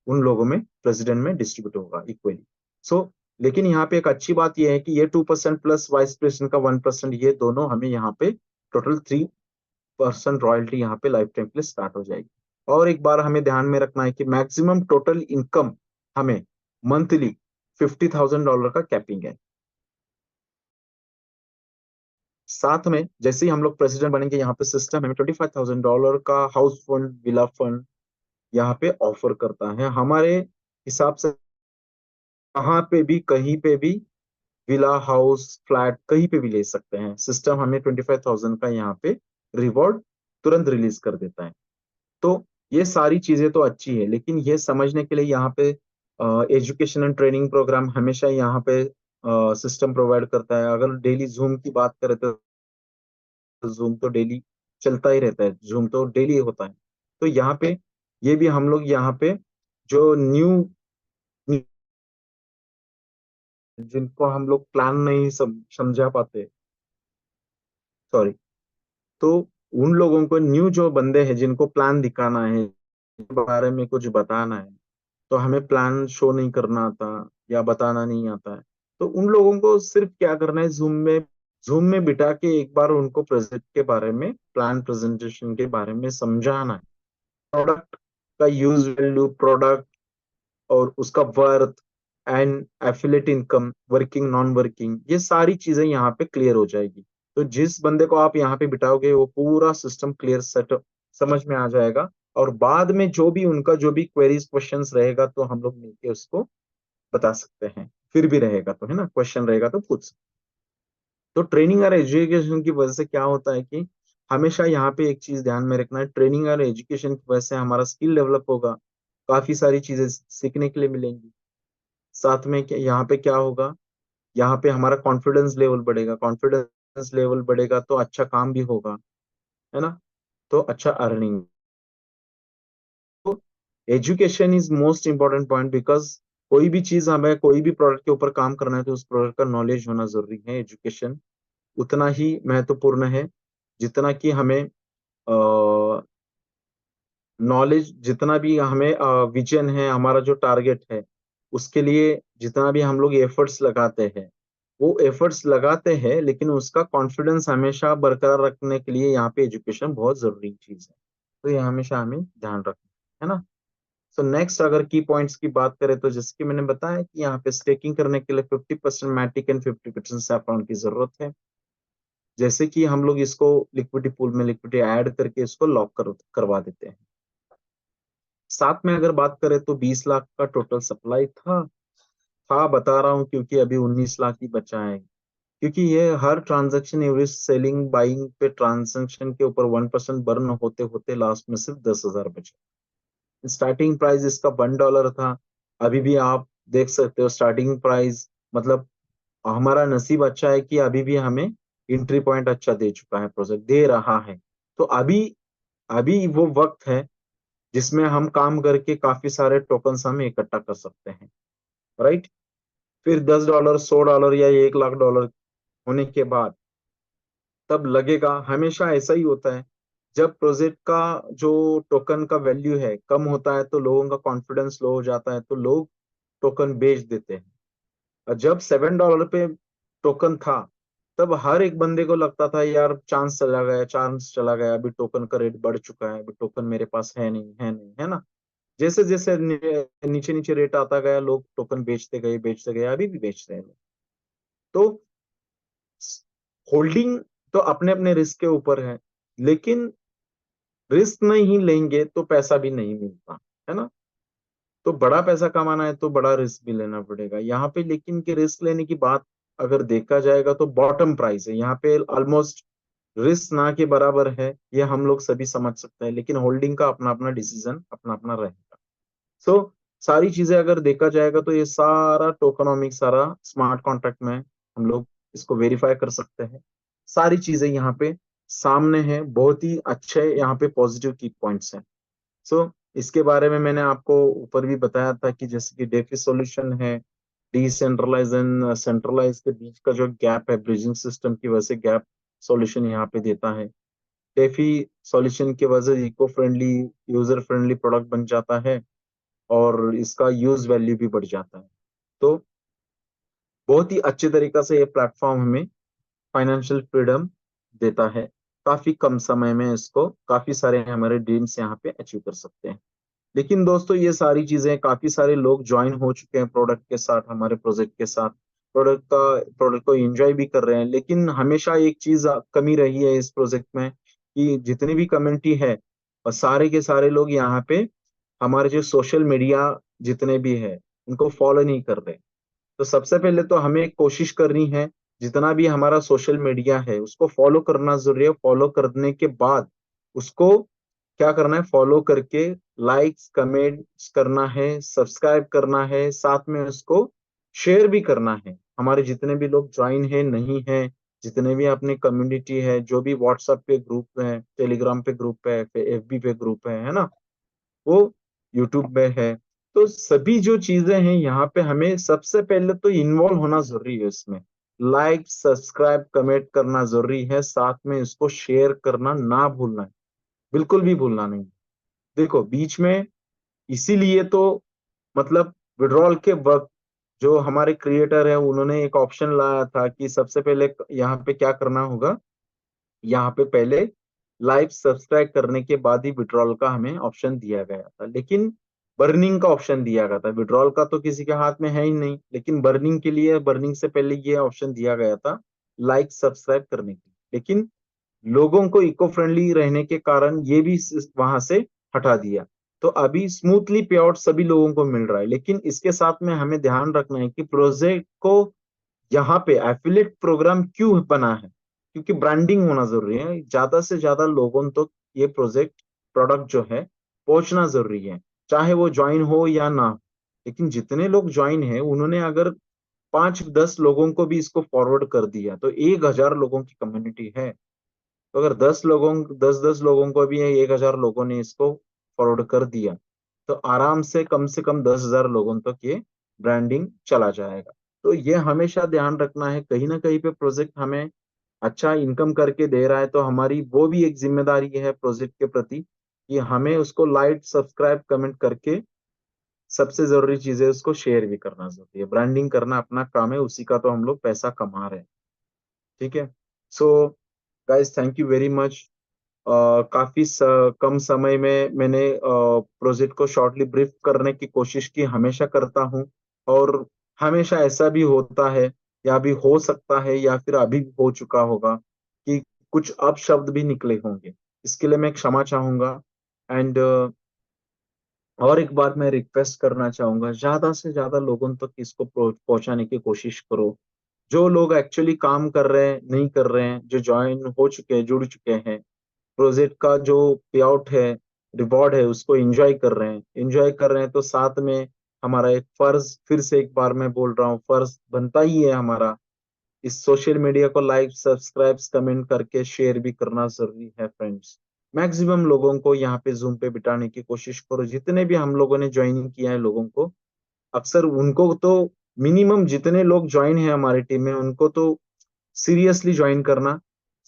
Speaker 1: उन लोगों में प्रेसिडेंट में डिस्ट्रीब्यूट होगा इक्वली। सो लेकिन यहाँ पे एक अच्छी बात यह है कि ये 2% प्लस वाइस प्रेसिडेंट का 1%, ये दोनों हमें यहाँ पे टोटल 3% रॉयल्टी यहाँ पे लाइफ टाइम के लिए स्टार्ट हो जाएगी। और एक बार हमें ध्यान में रखना है कि मैक्सिमम टोटल इनकम हमें मंथली $50,000 का कैपिंग है। साथ में जैसे ही हम लोग प्रेसिडेंट बनेंगे, यहाँ पे सिस्टम हमें $25,000 का हाउस फंड, विला फंड यहाँ पे ऑफर करता है। हमारे हिसाब से कहाँ पे भी, कहीं पे भी विला, हाउस, फ्लैट कहीं पे भी ले सकते हैं। सिस्टम हमें 25,000 का यहाँ पे रिवॉर्ड तुरंत रिलीज कर देता है। तो ये सारी चीजें तो अच्छी है, लेकिन ये समझने के लिए यहाँ पे एजुकेशन एंड ट्रेनिंग प्रोग्राम हमेशा यहाँ पे सिस्टम प्रोवाइड करता है। अगर डेली जूम की बात करें तो जूम तो डेली चलता ही रहता है, जूम तो डेली होता है। तो यहाँ पे ये भी हम लोग यहाँ पे जो न्यू, जिनको हम लोग प्लान नहीं समझा पाते, सॉरी, तो उन लोगों को, न्यू जो बंदे हैं जिनको प्लान दिखाना है, के बारे में कुछ बताना है, तो हमें प्लान शो नहीं करना आता या बताना नहीं आता है, तो उन लोगों को सिर्फ क्या करना है, जूम में बिठा के एक बार उनको प्रेजेंट के बारे में, प्लान प्रेजेंटेशन के बारे में समझाना है। प्रोडक्ट का यूज वैल्यू, प्रोडक्ट और उसका worth and affiliate income, working non working, ये सारी चीजें यहाँ पे क्लियर हो जाएगी। तो जिस बंदे को आप यहाँ पे बिठाओगे वो पूरा सिस्टम क्लियर सेट समझ में आ जाएगा, और बाद में जो भी उनका जो भी क्वेरीज क्वेश्चंस रहेगा तो हम लोग मिलके उसको बता सकते हैं। फिर भी रहेगा तो, है ना, क्वेश्चन रहेगा तो पूछ। तो ट्रेनिंग और एजुकेशन की वजह से क्या होता है कि हमेशा यहाँ पे एक चीज ध्यान में रखना है, ट्रेनिंग और एजुकेशन की वजह से हमारा स्किल डेवलप होगा, काफी सारी चीजें सीखने के लिए मिलेंगी। साथ में क्या यहाँ पे क्या होगा, यहाँ पे हमारा कॉन्फिडेंस लेवल बढ़ेगा, कॉन्फिडेंस लेवल बढ़ेगा तो अच्छा काम भी होगा, है ना, तो अच्छा अर्निंग। तो education is most important point, because कोई भी चीज, हमें कोई भी प्रोडक्ट के ऊपर काम करना है तो उस प्रोडक्ट का नॉलेज होना जरूरी है। एजुकेशन उतना ही महत्वपूर्ण है जितना कि हमें नॉलेज, जितना भी हमें विजन है, हमारा जो टारगेट है, उसके लिए जितना भी हम लोग एफर्ट्स लगाते हैं, वो एफर्ट्स लगाते हैं, लेकिन उसका कॉन्फिडेंस हमेशा बरकरार रखने के लिए यहाँ पे एजुकेशन बहुत जरूरी चीज है। तो ये हमेशा हमें ध्यान रखना है ना। सो नेक्स्ट, अगर की पॉइंट्स की बात करें तो जैसे कि मैंने बताया कि यहाँ पे स्टेकिंग करने के लिए 50% मैटिक एंड 50% सैफरॉन की जरूरत है। जैसे कि हम लोग इसको लिक्विडिटी पूल में लिक्विडिटी ऐड करके इसको लॉक करवा देते हैं। साथ में अगर बात करें तो 20 लाख का टोटल सप्लाई था बता रहा हूँ क्योंकि अभी 19 लाख ही बचा है। क्योंकि ये हर ट्रांजैक्शन, एवरेज सेलिंग बाइंग पे ट्रांजैक्शन के ऊपर 1% बर्न होते होते लास्ट में सिर्फ 10,000 बचे। स्टार्टिंग प्राइस इसका $1 था। अभी भी आप देख सकते हो स्टार्टिंग प्राइस, मतलब हमारा नसीब अच्छा है कि अभी भी हमें एंट्री पॉइंट अच्छा दे चुका है, प्रोजेक्ट दे रहा है। तो अभी अभी वो वक्त है जिसमें हम काम करके काफी सारे टोकन्स हम इकट्ठा कर सकते हैं, राइट। फिर $10, $100 या $1 लाख होने के बाद तब लगेगा, हमेशा ऐसा ही होता है, जब प्रोजेक्ट का जो टोकन का वैल्यू है कम होता है तो लोगों का कॉन्फिडेंस लो हो जाता है, तो लोग टोकन बेच देते हैं। और जब $7 पे टोकन था तब हर एक बंदे को लगता था यार चांस चला गया, अभी टोकन का रेट बढ़ चुका है, अभी टोकन मेरे पास है नहीं, है ना। जैसे जैसे नीचे नीचे रेट आता गया, लोग टोकन बेचते गए, अभी भी बेच रहे हैं लोग। तो होल्डिंग तो अपने अपने रिस्क के ऊपर है, लेकिन रिस्क नहीं लेंगे तो पैसा भी नहीं मिलता, है ना। तो बड़ा पैसा कमाना है तो बड़ा रिस्क भी लेना पड़ेगा यहाँ पे, लेकिन कि रिस्क लेने की बात अगर देखा जाएगा तो बॉटम प्राइस है यहाँ पे ऑलमोस्ट, रिस्क ना के बराबर है, ये हम लोग सभी समझ सकते हैं, लेकिन होल्डिंग का अपना अपना डिसीजन अपना अपना रहेगा। सो सारी चीजें अगर देखा जाएगा तो ये सारा टोकनोमिक, सारा स्मार्ट कॉन्ट्रैक्ट में हम लोग इसको वेरीफाई कर सकते हैं। सारी चीजें यहाँ पे सामने है, बहुत ही अच्छे यहाँ पे पॉजिटिव की पॉइंट्स हैं। सो इसके बारे में मैंने आपको ऊपर भी बताया था कि जैसे कि डेफी सॉल्यूशन है, डिसेंट्रलाइज एंड सेंट्रलाइज के बीच का जो गैप है, ब्रिजिंग सिस्टम की वजह से गैप सॉल्यूशन यहाँ पे देता है। डेफी सॉल्यूशन की वजह से eco friendly, user friendly product बन जाता है और इसका यूज वैल्यू भी बढ़ जाता है। तो बहुत ही अच्छे तरीका से ये प्लेटफॉर्म हमें फाइनेंशियल फ्रीडम देता है। काफी कम समय में इसको काफी सारे हमारे ड्रीम्स यहाँ पे अचीव कर सकते हैं। लेकिन दोस्तों ये सारी चीजें, काफी सारे लोग ज्वाइन हो चुके हैं प्रोडक्ट के साथ, हमारे प्रोजेक्ट के साथ, प्रोडक्ट को एंजॉय भी कर रहे हैं, लेकिन हमेशा एक चीज कमी रही है इस प्रोजेक्ट में कि जितनी भी कम्युनिटी है और सारे के सारे लोग यहाँ पे हमारे जो सोशल मीडिया जितने भी है उनको फॉलो नहीं कर रहे। तो सबसे पहले तो हमें कोशिश करनी है, जितना भी हमारा सोशल मीडिया है उसको फॉलो करना जरूरी है। फॉलो करने के बाद उसको क्या करना है, फॉलो करके लाइक्स कमेंट्स करना है, सब्सक्राइब करना है, साथ में उसको शेयर भी करना है। हमारे जितने भी लोग ज्वाइन है नहीं है, जितने भी अपनी कम्युनिटी है, जो भी व्हाट्सएप पे ग्रुप है, टेलीग्राम पे ग्रुप है, एफबी पे ग्रुप है ना, वो यूट्यूब पे है। तो सभी जो चीजें हैं यहाँ पे हमें सबसे पहले तो इन्वॉल्व होना जरूरी है इसमें। लाइक सब्सक्राइब कमेंट करना जरूरी है, साथ में इसको शेयर करना ना भूलना है, बिल्कुल भी भूलना नहीं। देखो बीच में इसीलिए तो मतलब विड्रॉल के वक्त जो हमारे क्रिएटर है उन्होंने एक ऑप्शन लाया था कि सबसे पहले यहाँ पे क्या करना होगा, यहाँ पे पहले लाइव सब्सक्राइब करने के बाद ही विड्रॉल का हमें ऑप्शन दिया गया था, लेकिन बर्निंग का ऑप्शन दिया गया था। विड्रॉल का तो किसी के हाथ में है ही नहीं, लेकिन बर्निंग के लिए, बर्निंग से पहले ये ऑप्शन दिया गया था लाइक सब्सक्राइब करने के लिए। लेकिन लोगों को इको फ्रेंडली रहने के कारण ये भी वहां से हटा दिया। तो अभी स्मूथली पे आउट सभी लोगों को मिल रहा है, लेकिन इसके साथ में हमें ध्यान रखना है कि प्रोजेक्ट को यहाँ पे एफिलिएट प्रोग्राम क्यों बना है, क्योंकि ब्रांडिंग होना जरूरी है, ज्यादा से ज्यादा लोगों तक ये प्रोजेक्ट प्रोडक्ट जो है पहुंचना जरूरी है, चाहे वो ज्वाइन हो या ना हो। लेकिन जितने लोग ज्वाइन है उन्होंने अगर 5-10 लोगों को भी इसको फॉरवर्ड कर दिया तो 1,000 लोगों की कम्युनिटी है। तो अगर 10 लोगों को भी 1,000 लोगों ने इसको फॉरवर्ड कर दिया तो आराम से कम 10,000 लोगों तक ये ब्रांडिंग चला जाएगा। तो ये हमेशा ध्यान रखना है, कहीं ना कहीं पे प्रोजेक्ट हमें अच्छा इनकम करके दे रहा है तो हमारी वो भी एक जिम्मेदारी है प्रोजेक्ट के प्रति कि हमें उसको लाइक सब्सक्राइब कमेंट करके, सबसे जरूरी चीज है उसको शेयर भी करना जरूरी है। ब्रांडिंग करना अपना काम है, उसी का तो हम लोग पैसा कमा रहे हैं। ठीक है। So guys thank you very much. काफी कम समय में मैंने प्रोजेक्ट को शॉर्टली ब्रीफ करने की कोशिश की, हमेशा करता हूँ। और हमेशा ऐसा भी होता है या अभी हो सकता है या फिर अभी हो चुका होगा कि कुछ अपशब्द भी निकले होंगे, इसके लिए मैं क्षमा चाहूंगा। एंड और एक बार मैं रिक्वेस्ट करना चाहूंगा, ज्यादा से ज्यादा लोगों तक इसको पहुंचाने की कोशिश करो। जो लोग एक्चुअली काम कर रहे हैं नहीं कर रहे हैं, जो ज्वाइन हो चुके हैं जुड़ चुके हैं, प्रोजेक्ट का जो पे आउट है, रिवॉर्ड है, उसको एंजॉय कर रहे हैं तो साथ में हमारा एक फर्ज, फिर से एक बार मैं बोल रहा हूँ, फर्ज बनता ही है हमारा, इस सोशल मीडिया को लाइक सब्सक्राइब कमेंट करके शेयर भी करना जरूरी है फ्रेंड्स। मैक्सिमम लोगों को यहाँ पे जूम पे बिठाने की कोशिश करो, जितने भी हम लोगों ने ज्वाइन किया है लोगों को, अक्सर उनको तो मिनिमम जितने लोग ज्वाइन है हमारी टीम में उनको तो सीरियसली ज्वाइन करना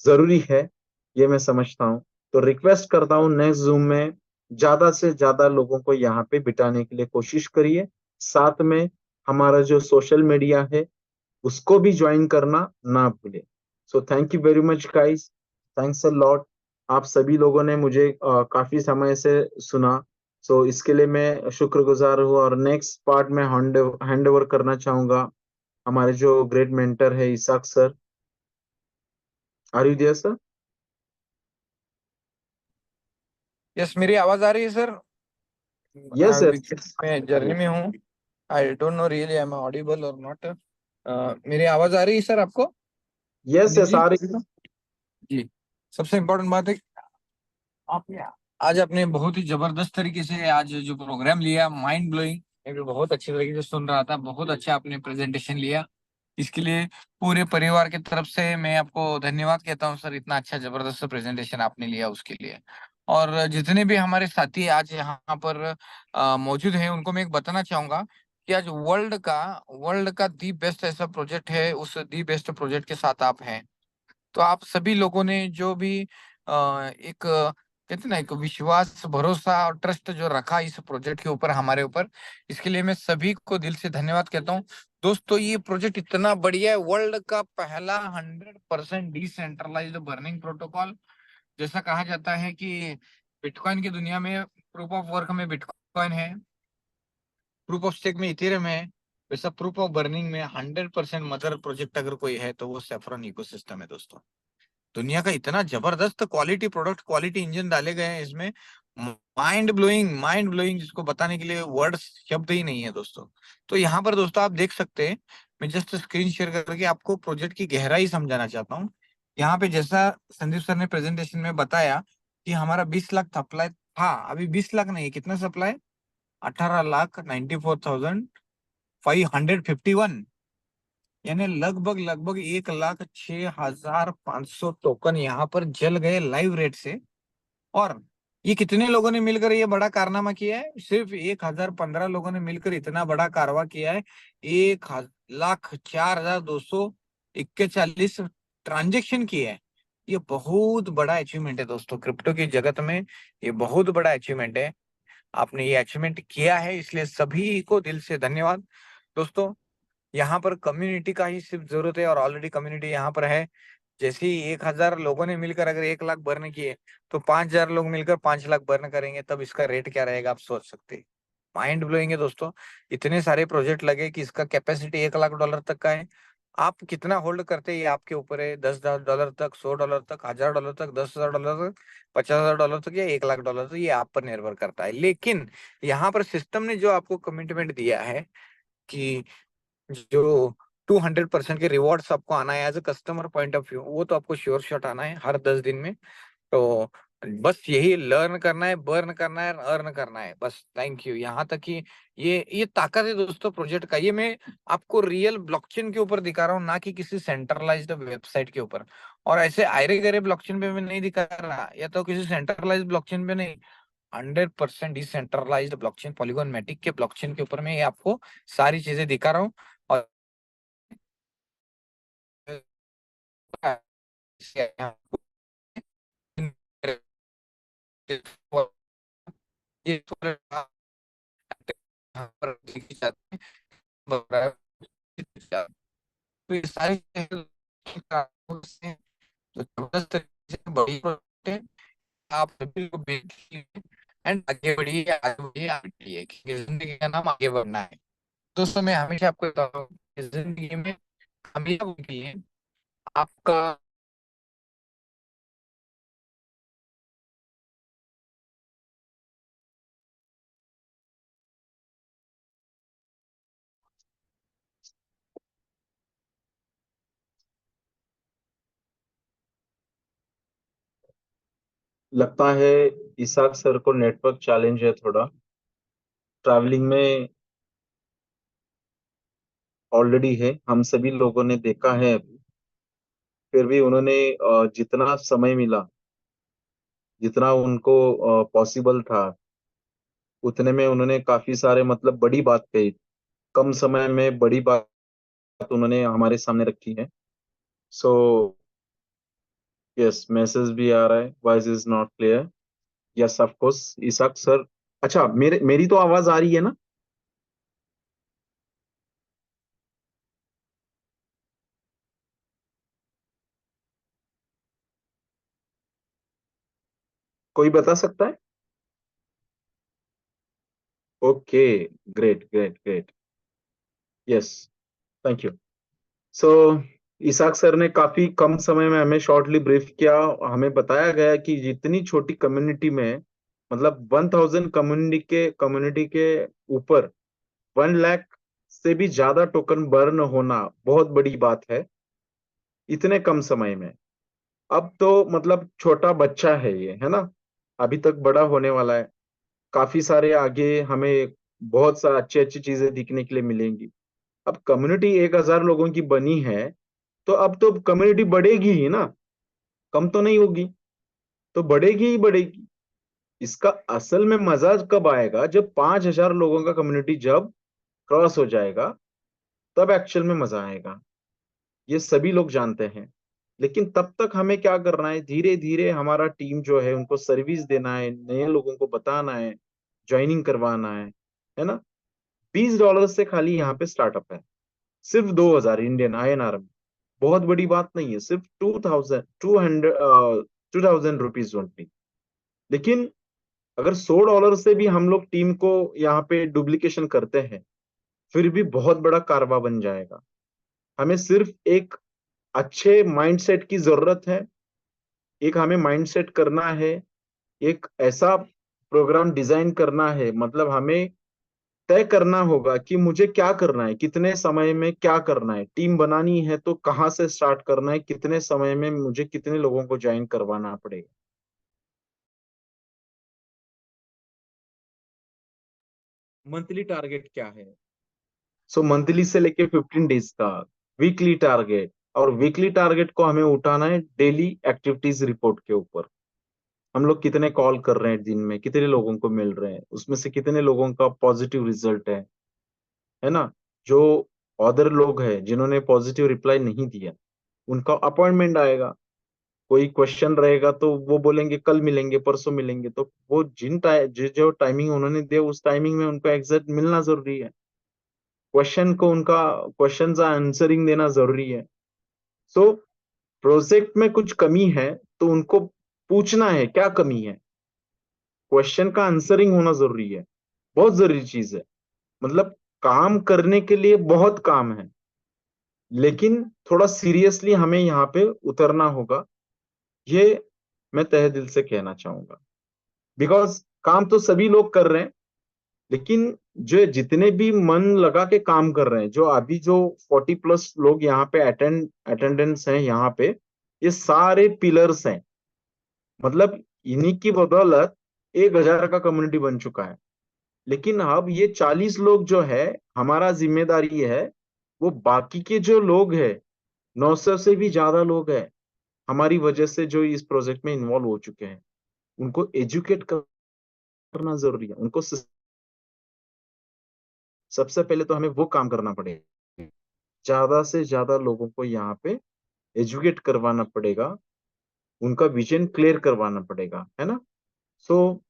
Speaker 1: जरूरी है, ये मैं समझता हूँ। तो रिक्वेस्ट करता हूँ नेक्स्ट जूम में ज्यादा से ज्यादा लोगों को यहाँ पे बिठाने के लिए कोशिश करिए। साथ में हमारा जो सोशल मीडिया है उसको भी ज्वाइन करना ना भूले। सो thank you very much guys, thanks a lot. आप सभी लोगों ने मुझे काफी समय से सुना, सो इसके लिए मैं शुक्रगुजार हूँ। और नेक्स्ट पार्ट में हैंड ओवर करना चाहूंगा हमारे जो ग्रेट मेंटर है Isaac sir. Are you there sir?
Speaker 2: Yes, मेरी आवाज आ रही है सर?
Speaker 1: यस
Speaker 2: अभी
Speaker 1: यस।
Speaker 2: मैं जर्नी में हूँ। I don't know really I am audible और नॉट। मेरी आवाज आ रही है सर आपको,
Speaker 1: यस
Speaker 2: अनिल
Speaker 1: यस,
Speaker 2: जी?
Speaker 1: आ रही है।
Speaker 2: जी। सबसे इम्पोर्टेंट बात है, आपने आज आपने बहुत ही जबरदस्त तरीके से आज जो प्रोग्राम लिया, माइंड ब्लोइंग। मैं भी बहुत अच्छे तरीके से सुन रहा था, बहुत अच्छा आपने प्रेजेंटेशन लिया। इसके लिए पूरे परिवार की तरफ से मैं आपको धन्यवाद कहता हूँ सर, इतना अच्छा जबरदस्त प्रेजेंटेशन आपने लिया उसके लिए। और जितने भी हमारे साथी आज यहाँ पर मौजूद हैं, उनको मैं एक बताना चाहूंगा कि आज वर्ल्ड का दी बेस्ट ऐसा प्रोजेक्ट है, उस दी बेस्ट प्रोजेक्ट के साथ आप हैं। तो आप सभी लोगों ने जो भी एक कहते हैं ना, एक विश्वास, भरोसा और ट्रस्ट जो रखा इस प्रोजेक्ट के ऊपर, हमारे ऊपर, इसके लिए मैं सभी को दिल से धन्यवाद कहता हूँ। दोस्तों, ये प्रोजेक्ट इतना बढ़िया है, वर्ल्ड का पहला 100% डिसेंट्रलाइज्ड बर्निंग प्रोटोकॉल। जैसा कहा जाता है कि बिटकॉइन की दुनिया में प्रूफ ऑफ वर्क में बिटकॉइन है, प्रूफ ऑफ स्टेक में इथेरियम है, वैसा प्रूफ ऑफ बर्निंग में 100% मदर प्रोजेक्ट अगर कोई है तो वो सेफ्रॉन इकोसिस्टम है दोस्तों। दुनिया का इतना जबरदस्त क्वालिटी प्रोडक्ट, क्वालिटी इंजन डाले गए हैं इसमें, माइंड ब्लोइंग, जिसको बताने के लिए वर्ड शब्द ही नहीं है दोस्तों। तो यहाँ पर दोस्तों आप देख सकते हैं, मैं जस्ट स्क्रीन शेयर करके आपको प्रोजेक्ट की गहराई समझाना चाहता हूँ। यहाँ पे जैसा संदीप सर ने प्रेजेंटेशन में बताया कि हमारा 20 लाख सप्लाई था, अभी 20 लाख नहीं है, कितना सप्लाई? 18,94,551, यानी लगभग लगभग 1,06,500 टोकन यहाँ पर जल गए लाइव रेट से। और ये कितने लोगों ने मिलकर ये बड़ा कारनामा किया है? सिर्फ 1,015 लोगों ने मिलकर इतना बड़ा कारवा किया है। 1,04,241 ट्रांजेक्शन किए हैं। ये बहुत बड़ा अचीवमेंट है दोस्तों, क्रिप्टो की जगत में ये बहुत बड़ा अचीवमेंट है। आपने ये अचीवमेंट किया है, इसलिए सभी को दिल से धन्यवाद दोस्तों। यहाँ पर कम्युनिटी का ही सिर्फ जरूरत है, और ऑलरेडी कम्युनिटी यहाँ पर है। जैसे ही 1,000 लोगों ने मिलकर अगर 1 लाख बर्न किए, तो 5,000 लोग मिलकर 5 लाख बर्न करेंगे, तब इसका रेट क्या रहेगा आप सोच सकते हैं। माइंड ब्लोइंग है दोस्तों। इतने सारे प्रोजेक्ट लगे कि इसका कैपेसिटी $1 लाख तक का है। आप कितना होल्ड करते हैं ये आपके ऊपर है, $10 तक, $100 तक, $1,000 तक, $10,000 तक, $50,000 तक, या $1 लाख तक, ये आप पर निर्भर करता है। लेकिन यहाँ पर सिस्टम ने जो आपको कमिटमेंट दिया है कि जो 200% के रिवॉर्ड्स आपको आना है as a customer point of view, वो तो आपको श्योर शॉट आना है हर 10 दिन में। तो बस यही लर्न करना है, बर्न करना है, अर्न करना है, बस। Thank you. यहाँ तक कि ये ताकत है दोस्तों प्रोजेक्ट का। ये मैं आपको रियल ब्लॉकचेन के ऊपर दिखा रहा हूँ, ना कि किसी सेंट्रलाइज्ड वेबसाइट के ऊपर। और ऐसे आयरे गहरे ब्लॉकचेन पे मैं नहीं दिखा रहा, या तो किसी सेंट्रलाइज्ड ब्लॉकचेन पे नहीं, 100% डिसेंट्रलाइज्ड ब्लॉकचेन, पॉलीगॉन मैटिक के ब्लॉकचेन के ऊपर मैं ये आपको सारी चीजें दिखा रहा हूँ। और ये तो ये सारी जबरदस्त तरीके से बड़ी प्रोजेक्ट है। आप सभी को बेटिए एंड आगे बढ़िए, आगे बढ़िए, आगे बढ़िए, क्योंकि जिंदगी का नाम आगे बढ़ना है। दोस्तों, मैं हमेशा आपको बताता हूँ कि जिंदगी में कामयाब होने के लिए आपका
Speaker 1: लगता है इसाक सर को नेटवर्क चैलेंज है थोड़ा, ट्रैवलिंग में ऑलरेडी है, हम सभी लोगों ने देखा है अभी। फिर भी उन्होंने जितना समय मिला, जितना उनको पॉसिबल था, उतने में उन्होंने काफी सारे मतलब बड़ी बात कही, कम समय में बड़ी बात उन्होंने हमारे सामने रखी है। सो यस, मैसेज भी आ रहा है, voice is not clear. Yes of course Isaac sir. अच्छा, मेरी तो आवाज आ रही है ना? कोई बता सकता है? Okay, great great great, yes, thank you. So Isaac sir ने काफी कम समय में हमें शॉर्टली ब्रीफ किया। हमें बताया गया कि जितनी छोटी कम्युनिटी में, मतलब 1000 कम्युनिटी के ऊपर 1 लाख से भी ज्यादा टोकन बर्न होना बहुत बड़ी बात है इतने कम समय में। अब तो मतलब छोटा बच्चा है ये, है ना, अभी तक बड़ा होने वाला है। काफी सारे आगे हमें बहुत सा अच्छी अच्छी चीजें दिखने के लिए मिलेंगी। अब कम्युनिटी 1000 लोगों की बनी है, तो अब तो कम्युनिटी बढ़ेगी ही ना, कम तो नहीं होगी, तो बढ़ेगी ही बढ़ेगी। इसका असल में मजा कब आएगा, जब 5000 लोगों का कम्युनिटी जब क्रॉस हो जाएगा, तब एक्चुअल में मजा आएगा। ये सभी लोग जानते हैं। लेकिन तब तक हमें क्या करना है, धीरे धीरे हमारा टीम जो है उनको सर्विस देना है, नए लोगों को बताना है, ज्वाइनिंग करवाना है ना। $20 से खाली यहाँ पे स्टार्टअप है, सिर्फ 2000 इंडियन INR में। बहुत बड़ी बात नहीं है, सिर्फ 2000 रुपीज ओनली। लेकिन अगर $100 से भी हम लोग टीम को यहाँ पे डुप्लीकेशन करते हैं, फिर भी बहुत बड़ा कारवा बन जाएगा। हमें सिर्फ एक अच्छे माइंडसेट की जरूरत है। एक हमें माइंडसेट करना है, एक ऐसा प्रोग्राम डिजाइन करना है, मतलब हमें तय करना होगा कि मुझे क्या करना है, कितने समय में क्या करना है, टीम बनानी है तो कहाँ से स्टार्ट करना है, कितने समय में मुझे कितने लोगों को ज्वाइन करवाना पड़ेगा। मंथली टारगेट क्या है? सो मंथली से लेके 15 डेज का वीकली टारगेट, और वीकली टारगेट को हमें उठाना है डेली एक्टिविटीज रिपोर्ट के ऊपर। हम लोग कितने कॉल कर रहे हैं दिन में, कितने लोगों को मिल रहे हैं, उसमें से कितने लोगों का पॉजिटिव रिजल्ट है ना। जो अदर लोग हैं जिन्होंने पॉजिटिव रिप्लाई नहीं दिया, उनका अपॉइंटमेंट आएगा। कोई क्वेश्चन रहेगा तो वो बोलेंगे कल मिलेंगे, परसों मिलेंगे, तो वो जो टाइमिंग उन्होंने दिया उस टाइमिंग में उनको एग्जैक्ट मिलना जरूरी है। क्वेश्चन को उनका क्वेश्चन का आंसरिंग देना जरूरी है। सो प्रोजेक्ट में कुछ कमी है तो उनको पूछना है क्या कमी है, क्वेश्चन का आंसरिंग होना जरूरी है, बहुत जरूरी चीज है। मतलब काम करने के लिए बहुत काम है, लेकिन थोड़ा सीरियसली हमें यहाँ पे उतरना होगा। ये मैं तहे दिल से कहना चाहूंगा। बिकॉज काम तो सभी लोग कर रहे हैं, लेकिन जो जितने भी मन लगा के काम कर रहे हैं, जो अभी जो 40+ लोग यहाँ पे अटेंडेंस हैं यहाँ पे, ये सारे पिलर्स हैं। मतलब इन्हीं की बदौलत 1000 का कम्युनिटी बन चुका है। लेकिन अब ये 40 लोग जो है, हमारा जिम्मेदारी है वो बाकी के जो लोग हैं, 900 से भी ज्यादा लोग हैं हमारी वजह से जो इस प्रोजेक्ट में इन्वॉल्व हो चुके हैं, उनको एजुकेट करना जरूरी है। उनको सबसे पहले तो हमें वो काम करना पड़ेगा, ज्यादा से ज्यादा लोगों को यहाँ पे एजुकेट करवाना पड़ेगा, उनका विजन क्लियर करवाना पड़ेगा, है ना। सो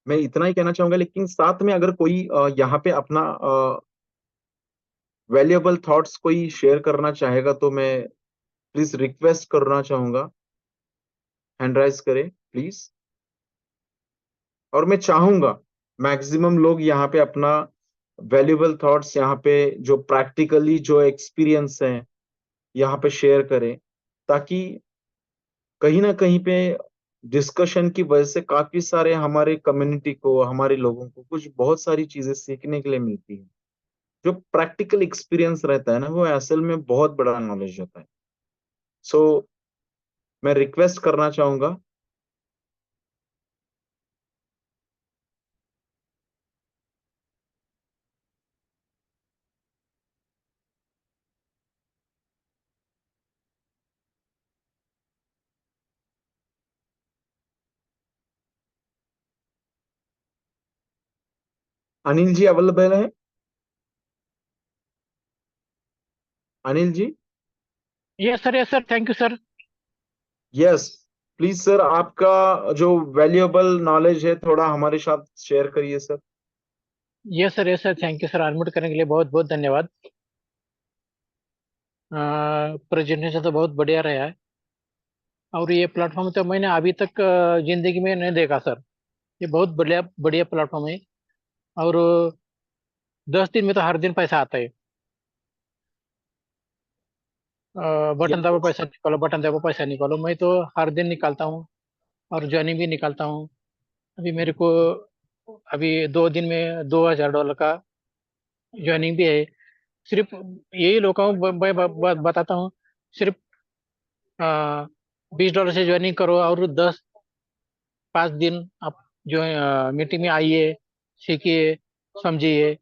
Speaker 1: मैं इतना ही कहना चाहूंगा, लेकिन साथ में अगर कोई यहाँ पे अपना वैल्यूएबल थॉट्स कोई शेयर करना चाहेगा तो मैं प्लीज रिक्वेस्ट करना चाहूंगा, हैंड राइज करें प्लीज। और मैं चाहूंगा मैक्सिमम लोग यहाँ पे अपना वैल्यूएबल थॉट्स यहाँ पे जो प्रैक्टिकली जो एक्सपीरियंस है यहाँ पे शेयर करें, ताकि कहीं ना कहीं पे डिस्कशन की वजह से काफी सारे हमारे कम्युनिटी को, हमारे लोगों को कुछ बहुत सारी चीजें सीखने के लिए मिलती है। जो प्रैक्टिकल एक्सपीरियंस रहता है ना, वो असल में बहुत बड़ा नॉलेज होता है। सो मैं रिक्वेस्ट करना चाहूंगा। अनिल जी अवेलेबल है? Anil ji?
Speaker 3: Yes sir, thank you sir.
Speaker 1: Yes, please sir, आपका जो वैल्यूएबल नॉलेज है थोड़ा हमारे साथ शेयर करिए sir.
Speaker 3: Yes sir, thank you sir, unmute करने के लिए बहुत बहुत धन्यवाद। प्रेजेंटेशन तो बहुत बढ़िया रहा है। और ये प्लेटफॉर्म तो मैंने अभी तक जिंदगी में नहीं देखा सर। ये बहुत बढ़िया बढ़िया प्लेटफॉर्म है। और 10 दिन में तो हर दिन पैसा आता है। बटन दबाओ पैसा निकालो, बटन दबाओ पैसा निकालो, मैं तो हर दिन निकालता हूँ और ज्वाइनिंग भी निकालता हूँ। अभी मेरे को अभी 2 दिन में $2000 का ज्वाइनिंग भी है। सिर्फ यही लोगों को मैं बताता हूँ। सिर्फ $20 से ज्वाइनिंग करो और 5 दिन आप जो मीटिंग में आइए, सीखिए, समझिए,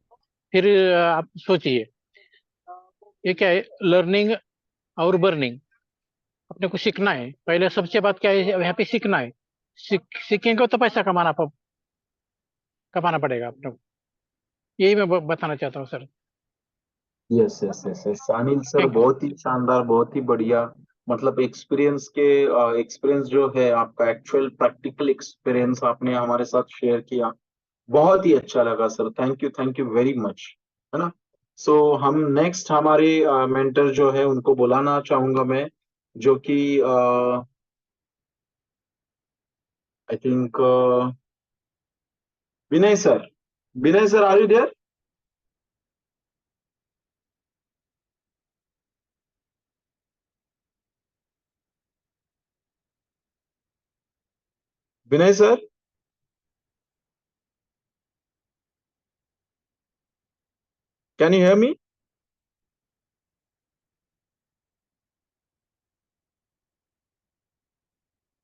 Speaker 3: फिर आप सोचिए। ये क्या है, लर्निंग और बर्निंग। अपने को सीखना है पहले, सबसे बात क्या है यहाँ पे, सीखना है। सीखेंगे तो पैसा कमाना पड़ेगा अपने को। यही मैं बताना चाहता हूँ sir.
Speaker 1: Yes yes yes yes Anil sir,
Speaker 3: thank you.
Speaker 1: बहुत ही शानदार, बहुत ही बढ़िया। मतलब एक्सपीरियंस जो है आपका, एक्चुअल प्रैक्टिकल एक्सपीरियंस आपने हमारे साथ शेयर किया, बहुत ही अच्छा लगा sir. Thank you very much, है ना। सो हम नेक्स्ट हमारे मेंटर जो है उनको बुलाना चाहूंगा मैं, जो कि I think Vinay sir. Vinay sir, are you there? Vinay sir, can you hear me?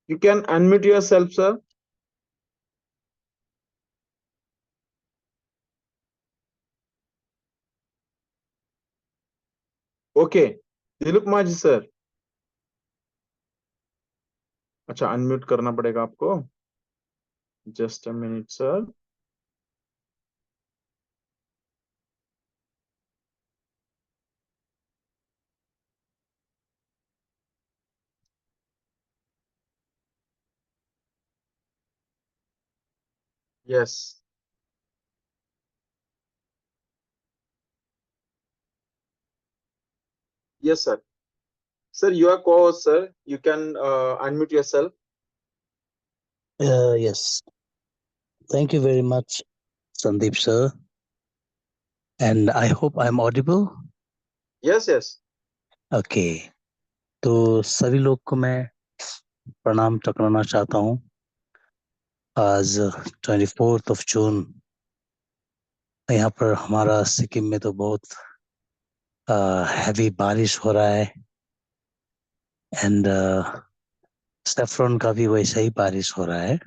Speaker 1: You can unmute yourself, sir. Okay. Dilip Majhi sir, अच्छा अनम्यूट करना पड़ेगा आपको। Just a minute sir. Yes yes sir. Sir, you are co-host, sir. You can unmute yourself.
Speaker 4: Yes, thank you very much, Sandeep sir, and I hope I'm audible.
Speaker 1: Yes, yes.
Speaker 4: Okay, तो सभी लोग को मैं प्रणाम टकराना चाहता हूँ। आज 24 जून, यहाँ पर हमारा सिक्किम में तो बहुत हैवी बारिश हो रहा है, एंड सेफ्रॉन का भी वैसा ही बारिश हो रहा है।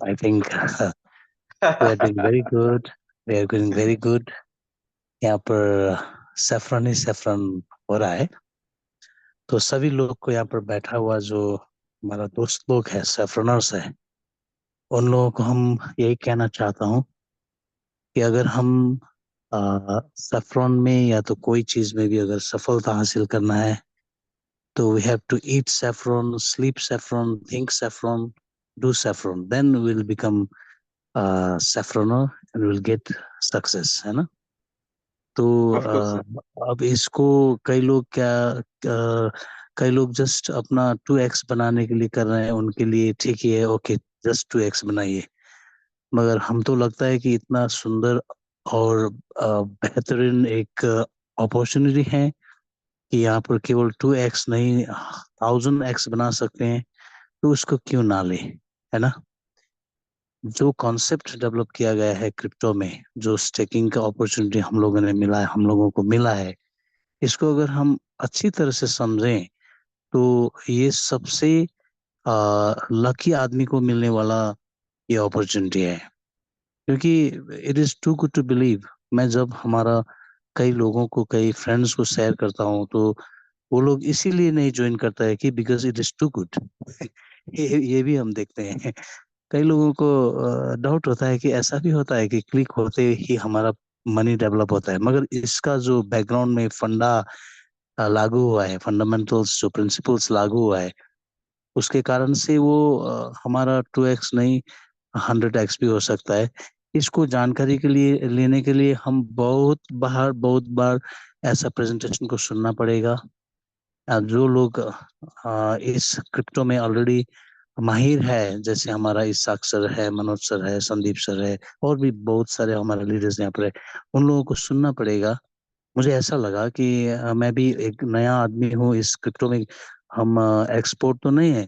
Speaker 4: I think we are doing very good, we are doing very good. यहाँ पर सेफ्रॉन ही सेफ्रॉन हो रहा है। तो सभी लोग को यहाँ पर बैठा हुआ जो हमारा दोस्त लोग है, सेफ्रनर्स है, उन लोगों को हम यही कहना चाहता हूँ कि अगर हम सेफ्रॉन में या तो कोई चीज में भी अगर सफलता हासिल करना है, तो we have to eat saffron, sleep saffron, think saffron, do saffron, then we will become saffroner and will get success, है ना। तो
Speaker 1: Of course, sir.
Speaker 4: अब इसको कई लोग कई लोग जस्ट अपना 2x बनाने के लिए कर रहे हैं, उनके लिए ठीक ही है, ओके जस्ट 2x बनाइए। मगर हम तो लगता है कि इतना सुंदर और बेहतरीन एक अपॉर्चुनिटी है कि यहाँ पर केवल 2x नहीं 1000x बना सकते हैं, तो उसको क्यों ना ले, है ना। जो कॉन्सेप्ट डेवलप किया गया है क्रिप्टो में, जो स्टेकिंग का अपॉर्चुनिटी हम लोगों ने मिला है, हम लोगों को मिला है, इसको अगर हम अच्छी तरह से समझें, तो ये सबसे लकी आदमी को मिलने वाला ये अपॉर्चुनिटी है। क्योंकि it is too good to believe. मैं जब हमारा कई लोगों को, कई फ्रेंड्स को शेयर करता हूँ, तो वो लोग इसीलिए नहीं ज्वाइन करता है कि because it is too good. ये भी हम देखते हैं। कई लोगों को डाउट होता है कि ऐसा भी होता है कि क्लिक होते ही हमारा मनी डेवलप होता है, मगर इसका जो बैकग्राउंड में फंडा लागू हुआ है, फंडामेंटल्स जो प्रिंसिपल्स लागू हुआ है, उसके कारण से वो हमारा 2x नहीं 100x भी हो सकता है। इसको जानकारी के लिए लेने के लिए हम बहुत बार ऐसा प्रेजेंटेशन को सुनना पड़ेगा, जो लोग इस क्रिप्टो में ऑलरेडी माहिर है, जैसे हमारा इसाक सर है, मनोज सर है, संदीप सर है, और भी बहुत सारे हमारे लीडर्स यहाँ पर है, उन लोगों को सुनना पड़ेगा। मुझे ऐसा लगा कि मैं भी एक नया आदमी हूँ इस क्रिप्टो में। हम एक्सपोर्ट तो नहीं है,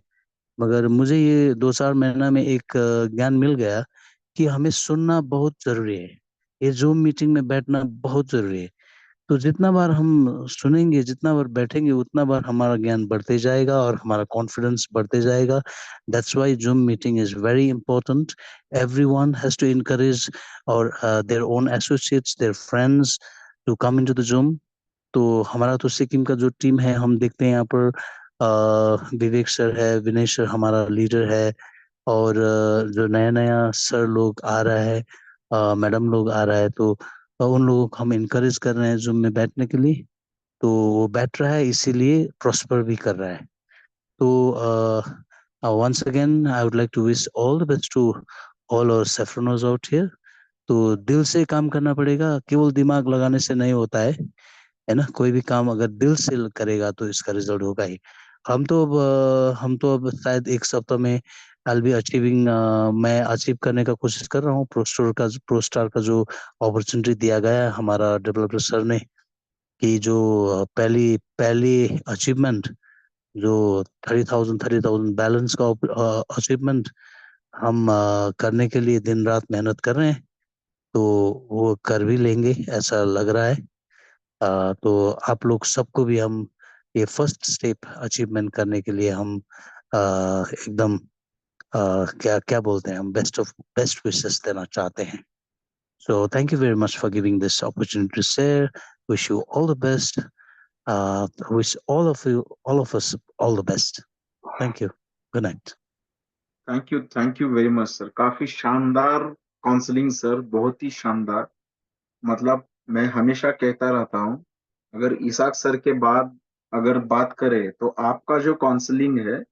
Speaker 4: मगर मुझे ये 2-4 महीना में एक ज्ञान मिल गया कि हमें सुनना बहुत जरूरी है। ये जूम मीटिंग में बैठना बहुत जरूरी है। तो जितना बार हम सुनेंगे, जितना बार बैठेंगे, उतना बार हमारा ज्ञान बढ़ते जाएगा और हमारा कॉन्फिडेंस बढ़ते जाएगा। That's why Zoom meeting is very important. Everyone has to encourage our their own associates, their friends to come into the Zoom. तो हमारा तो सिक्किम का जो टीम है, हम देखते हैं यहाँ पर विवेक सर है, विनय सर हमारा लीडर है, और जो नया नया सर लोग आ रहा है, मैडम लोग आ रहा है, तो उन लोगों को हम इनकरेज कर रहे हैं जूम में बैठने के लिए। तो वो बैठ रहा है, इसीलिए प्रॉस्पर भी कर रहा है। तो once again I would like to wish all the best to all our saffroners out here। तो दिल से काम करना पड़ेगा, केवल दिमाग लगाने से नहीं होता है ना। कोई भी काम अगर दिल से करेगा तो इसका रिजल्ट होगा ही। हम तो अब शायद एक सप्ताह में I'll be achieving, मैं अचीव करने का कोशिश कर रहा हूँ प्रो स्टार का जो अपॉर्चुनिटी दिया गया है हमारा डेवलपर सर ने, कि जो पहली पहली अचीवमेंट, जो 30,000 बैलेंस का अचीवमेंट हम करने के लिए दिन रात मेहनत कर रहे हैं। तो वो कर भी लेंगे ऐसा लग रहा है। तो आप लोग सबको भी हम ये फर्स्ट स्टेप अचीवमेंट करने के लिए हम एकदम क्या क्या बोलते हैं, हम बेस्ट विशेस देना चाहते हैं। So thank you very much for giving this opportunity to share. Wish you all the best. Wish all of us all the best। Thank you। Good night।
Speaker 1: Thank you very much sir, काफी शानदार counselling sir, बहुत ही शानदार। मतलब मैं हमेशा कहता रहता हूँ, अगर इसाक सर के बाद अगर बात करें तो आपका जो काउंसलिंग है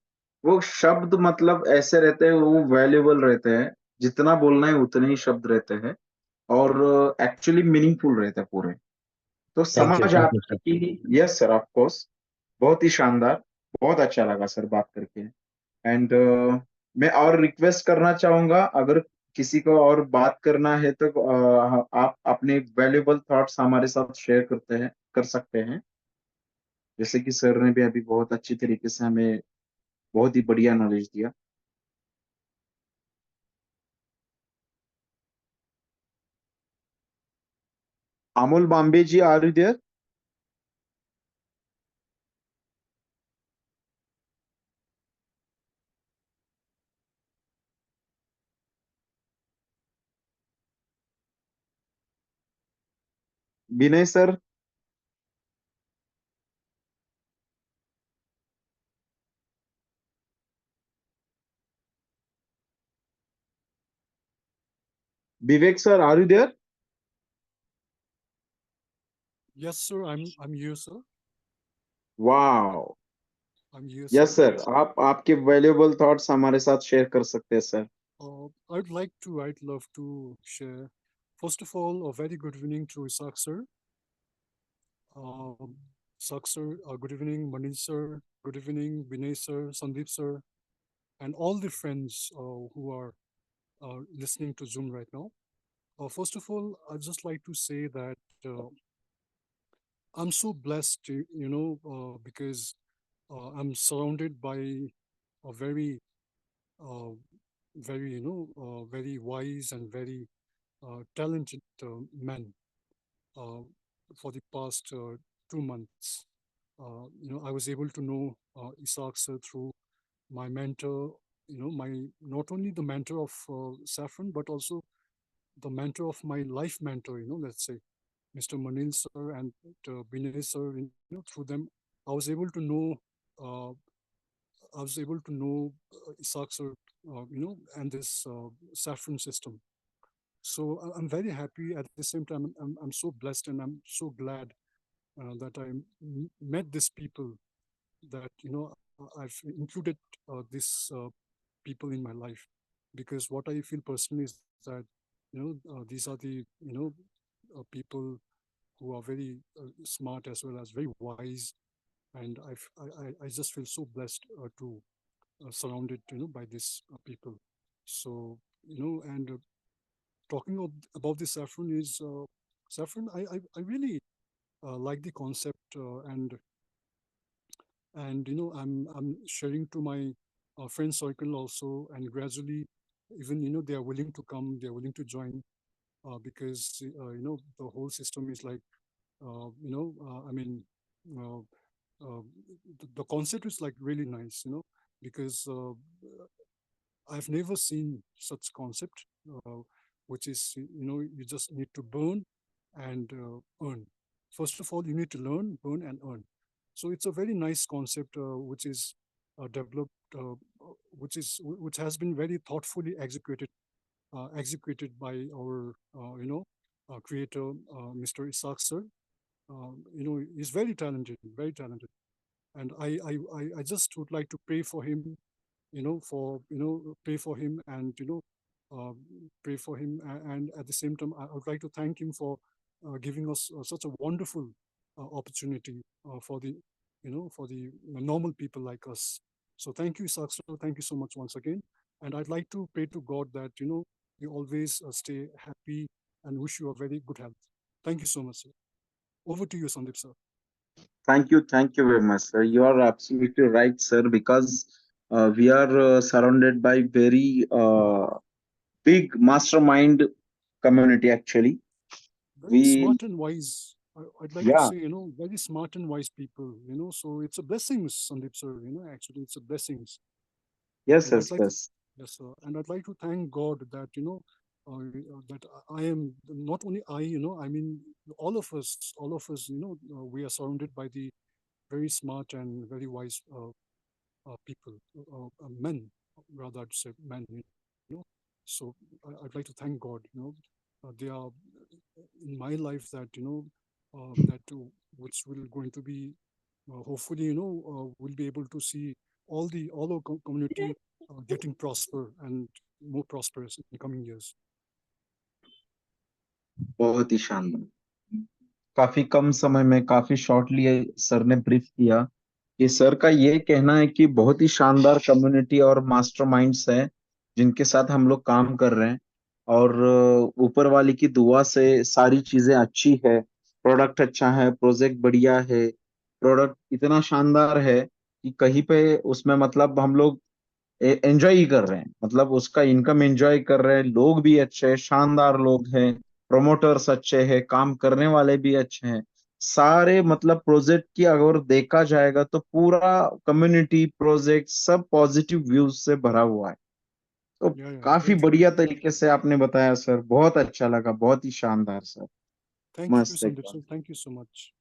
Speaker 1: वो शब्द मतलब ऐसे रहते हैं, वो वैल्यूएबल रहते हैं। जितना बोलना है उतने ही शब्द रहते हैं और एक्चुअली मीनिंगफुल रहते हैं पूरे। तो
Speaker 4: थैंक यू,
Speaker 1: समझ
Speaker 4: थैंक यू
Speaker 1: आता है
Speaker 4: सर।
Speaker 1: कि यस सर, ऑफ कोर्स, बहुत ही शानदार, बहुत अच्छा लगा सर बात करके। एंड मैं और रिक्वेस्ट करना चाहूंगा, अगर किसी को और बात करना है तो आप अपने वैल्यूएबल थॉट्स हमारे साथ शेयर कर सकते हैं। जैसे कि सर ने भी अभी बहुत अच्छी तरीके से हमें बहुत ही बढ़िया नॉलेज दिया। Amol Bambe ji, are you there? Vinay sir, Vivek sir, are you there?
Speaker 5: Yes, sir. I'm here, sir.
Speaker 1: Wow,
Speaker 5: I'm here,
Speaker 1: yes
Speaker 5: sir.
Speaker 1: Sir, आप आपके वैल्यूएबल थॉट्स हमारे साथ शेयर कर सकते हैं sir.
Speaker 5: I'd love to share. First of all, a very good evening to Isaac sir. Um, Isaac sir, good evening, Manil sir. Good evening, Vinay sir, Sandeep sir, and all the friends who are listening to Zoom right now. First of all, I'd just like to say that I'm so blessed, because I'm surrounded by a uh, very wise and very talented men uh, for the past 2 months. I was able to know Isaac sir through my mentor, my not only the mentor of Saffron, but also the mentor of my life mentor, let's say Mr. Manil sir and Binay sir, through them, I was able to know, uh, Isaac sir, and this Saffron system. So I'm very happy. At the same time, I'm so blessed and I'm so glad that I met these people. That I've included these people in my life, because what I feel personally is that these are the people who are very smart as well as very wise, and I just feel so blessed to surrounded by these people. So and talking about this saffron is saffron. I really like the concept, and I'm sharing to my friend circle also, and gradually even they are willing to come, they are willing to join, because the whole system is like I mean uh, the concept is like really nice, because I've never seen such concept, which is you just need to burn and earn. First of all, you need to learn, burn, and earn. So it's a very nice concept, which is developed, which has been very thoughtfully executed by our creator, Mr. Isaac sir. He's very talented, very talented, and I just would like to pray for him, pray for him, and uh, pray for him, and at the same time, I would like to thank him for giving us such a wonderful opportunity for the for the normal people like us. So thank you, Isaac sir. Thank you so much once again, and I'd like to pray to God that you always stay happy and wish you a very good health. Thank you so much, sir. Over to you, Sandeep sir.
Speaker 1: Thank you very much, sir. You are absolutely right, sir, because we are surrounded by very big mastermind community actually.
Speaker 5: Very
Speaker 1: We,
Speaker 5: smart and wise. I'd like to
Speaker 1: yeah,
Speaker 5: say, very smart and wise people, so it's a blessing, Sandeep sir, actually it's a blessing.
Speaker 1: yes,
Speaker 5: And I'd
Speaker 1: yes,
Speaker 5: like to,
Speaker 1: yes.
Speaker 5: yes, sir, and I'd like to thank God that, that I am not only I, I mean, all of us, we are surrounded by the very smart and very wise people, men, rather I'd say men, know. So I'd like to thank God, they are in my life that, that which will going to be, hopefully, we'll be able to see all our community getting prosper and more prosperous in the coming years.
Speaker 1: बहुत ही शानदार। काफी कम समय में काफी shortly sir ने brief किया कि sir का ये कहना है कि बहुत ही शानदार कम्युनिटी और मास्टरमाइंड्स है जिनके साथ हम लोग काम कर रहे हैं, और ऊपर वाले की दुआ से सारी चीजें अच्छी है, प्रोडक्ट अच्छा है, प्रोजेक्ट बढ़िया है, प्रोडक्ट इतना शानदार है कि कहीं पे उसमें मतलब हम लोग एंजॉय ही कर रहे हैं, मतलब उसका इनकम एंजॉय कर रहे हैं, लोग भी अच्छे हैं, शानदार लोग हैं, प्रमोटर्स अच्छे हैं, काम करने वाले भी अच्छे हैं, सारे मतलब प्रोजेक्ट की अगर देखा जाएगा तो पूरा कम्युनिटी प्रोजेक्ट सब पॉजिटिव व्यूज से भरा हुआ है। तो
Speaker 5: Yeah,
Speaker 1: काफी
Speaker 5: very true.
Speaker 1: बढ़िया तरीके से आपने बताया सर, बहुत अच्छा लगा, बहुत ही शानदार सर,
Speaker 5: Thank you,
Speaker 1: मस्त
Speaker 5: Sandeep
Speaker 1: एकदम।
Speaker 5: sir. Thank you so much.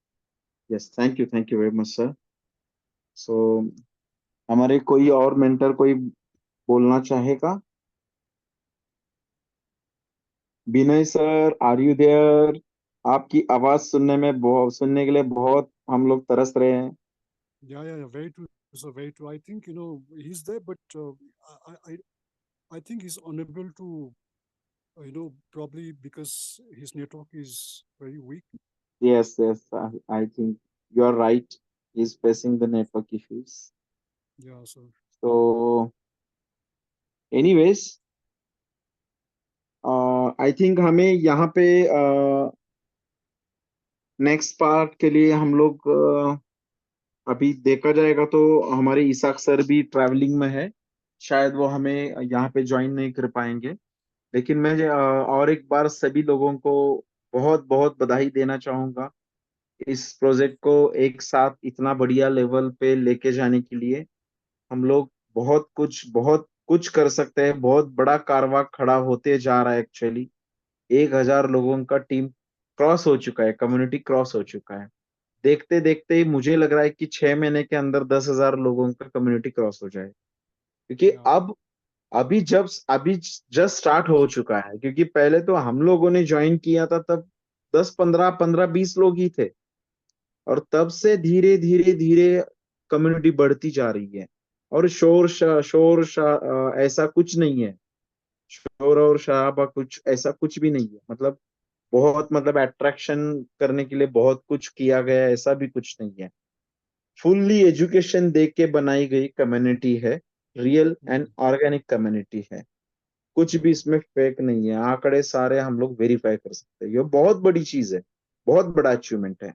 Speaker 1: Yes, thank you very much sir. So हमारे कोई और मेंटर कोई बोलना चाहेगा? Vinay sir, are you there? आपकी आवाज सुनने के लिए बहुत हम लोग तरस रहे हैं।
Speaker 5: Yeah, very true. So very true. I think he's there, but I, I I think he's unable to, probably because his network is very weak.
Speaker 1: Yes, yes, I think you are right. He's facing the network issues.
Speaker 5: Yeah, so
Speaker 1: So, anyways, I think हमें यहाँ पे next part के लिए हम लोग अभी देखा जाएगा तो हमारे इसाक सर भी ट्रैवलिंग में है, शायद वो हमें यहाँ पे ज्वाइन नहीं कर पाएंगे। लेकिन मैं और एक बार सभी लोगों को बहुत बहुत बधाई देना चाहूंगा इस प्रोजेक्ट को एक साथ इतना बढ़िया लेवल पे लेके जाने के लिए। हम लोग बहुत कुछ कर सकते हैं, बहुत बड़ा कारवां खड़ा होते जा रहा है एक्चुअली। 1,000 लोगों का टीम क्रॉस हो चुका है, कम्युनिटी क्रॉस हो चुका है। देखते देखते ही मुझे लग रहा है कि 6 महीने के अंदर 10,000 लोगों का कम्युनिटी क्रॉस हो जाए, क्योंकि
Speaker 5: yeah,
Speaker 1: अब अभी जस्ट स्टार्ट हो चुका है। क्योंकि पहले तो हम लोगों ने ज्वाइन किया था तब 10 15 15 20 लोग ही थे, और तब से धीरे धीरे धीरे कम्युनिटी बढ़ती जा रही है। और ऐसा कुछ नहीं है, शोर और शराबा कुछ ऐसा कुछ भी नहीं है, मतलब बहुत मतलब अट्रैक्शन करने के लिए बहुत कुछ किया गया है, ऐसा भी कुछ नहीं है। फुल्ली एजुकेशन दे के बनाई गई कम्युनिटी है, रियल एंड ऑर्गेनिक कम्युनिटी है। कुछ भी इसमें फेक नहीं है, आंकड़े सारे हम लोग वेरीफाई कर सकते हैं। ये बहुत बड़ी चीज है, बहुत बड़ा अचीवमेंट है।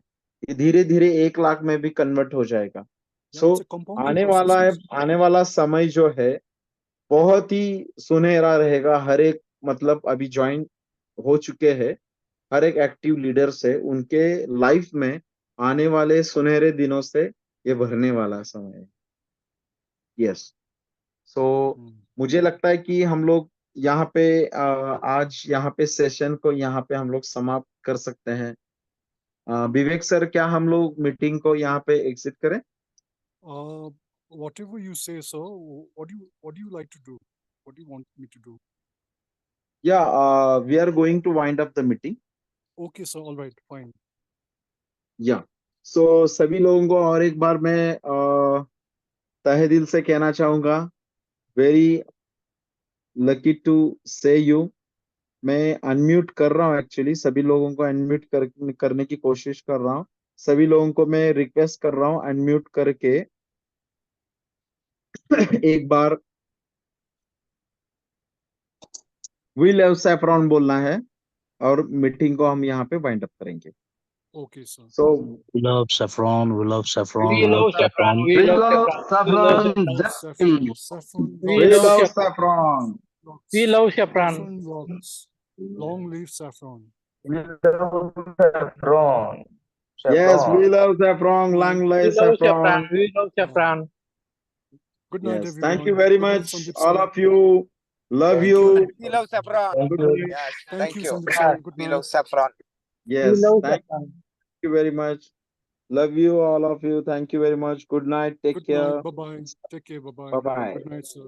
Speaker 1: ये धीरे धीरे 1 लाख में भी कन्वर्ट हो जाएगा।
Speaker 5: Yeah,
Speaker 1: so
Speaker 5: it's a compounding process.
Speaker 1: आने वाला समय जो है बहुत ही सुनहरा रहेगा। हर एक मतलब अभी ज्वाइन हो चुके हैं, हर एक एक्टिव लीडर्स है, उनके लाइफ में आने वाले सुनहरे दिनों से ये भरने वाला समय है। यस। सो मुझे लगता है कि हम लोग यहाँ पे आज यहाँ पे सेशन को यहाँ पे हम लोग समाप्त कर सकते हैं। विवेक सर, क्या हम लोग मीटिंग को यहाँ पे एग्जिट करें?
Speaker 5: Whatever you say, sir. What do you like to do? What do you want me to do?
Speaker 1: या we are going to wind up the meeting.
Speaker 5: Okay, sir. All right, fine.
Speaker 1: या सो सभी लोगों को और एक बार मैं तहे दिल से कहना चाहूंगा, वेरी लकी टू से यू। मैं अनम्यूट कर रहा हूँ, एक्चुअली सभी लोगों को अनम्यूट करने की कोशिश कर रहा हूँ। सभी लोगों को मैं रिक्वेस्ट कर रहा हूँ अनम्यूट करके एक बार वी लव सैफरॉन बोलना है और मीटिंग को हम यहाँ पे वाइंड अप करेंगे।
Speaker 5: Okay, sir.
Speaker 1: So
Speaker 4: We love saffron. We love saffron.
Speaker 3: We
Speaker 4: We love
Speaker 3: love saffron.
Speaker 4: saffron.
Speaker 3: We love saffron. We
Speaker 1: we
Speaker 3: love
Speaker 1: love
Speaker 3: saffron.
Speaker 1: Saffron.
Speaker 3: We love saffron.
Speaker 5: Saffron rocks. Long live saffron.
Speaker 2: Saffron.
Speaker 1: Yes, we love saffron, long
Speaker 3: We
Speaker 1: live
Speaker 3: love saffron.
Speaker 1: saffron.
Speaker 3: We love saffron.
Speaker 5: Good night,
Speaker 1: Yes,
Speaker 5: everyone.
Speaker 1: thank you very
Speaker 5: Good night,
Speaker 1: much,
Speaker 5: Sandeep
Speaker 1: all
Speaker 5: sir.
Speaker 1: of you. Love
Speaker 5: Thank
Speaker 1: you.
Speaker 5: you.
Speaker 2: We love saffron.
Speaker 1: Good night.
Speaker 2: Yes,
Speaker 5: Thank
Speaker 2: thank
Speaker 5: you,
Speaker 2: you.
Speaker 5: Sandeep sir. Good
Speaker 2: We
Speaker 5: night.
Speaker 2: love saffron.
Speaker 3: We
Speaker 1: Yes,
Speaker 3: love
Speaker 1: thank
Speaker 3: saffron.
Speaker 1: you very much. Love you, all of you. Thank you very much. Good night. Take
Speaker 5: Good night.
Speaker 1: care.
Speaker 5: Bye bye. Take care. Bye bye.
Speaker 1: Bye bye.
Speaker 5: Good night, sir.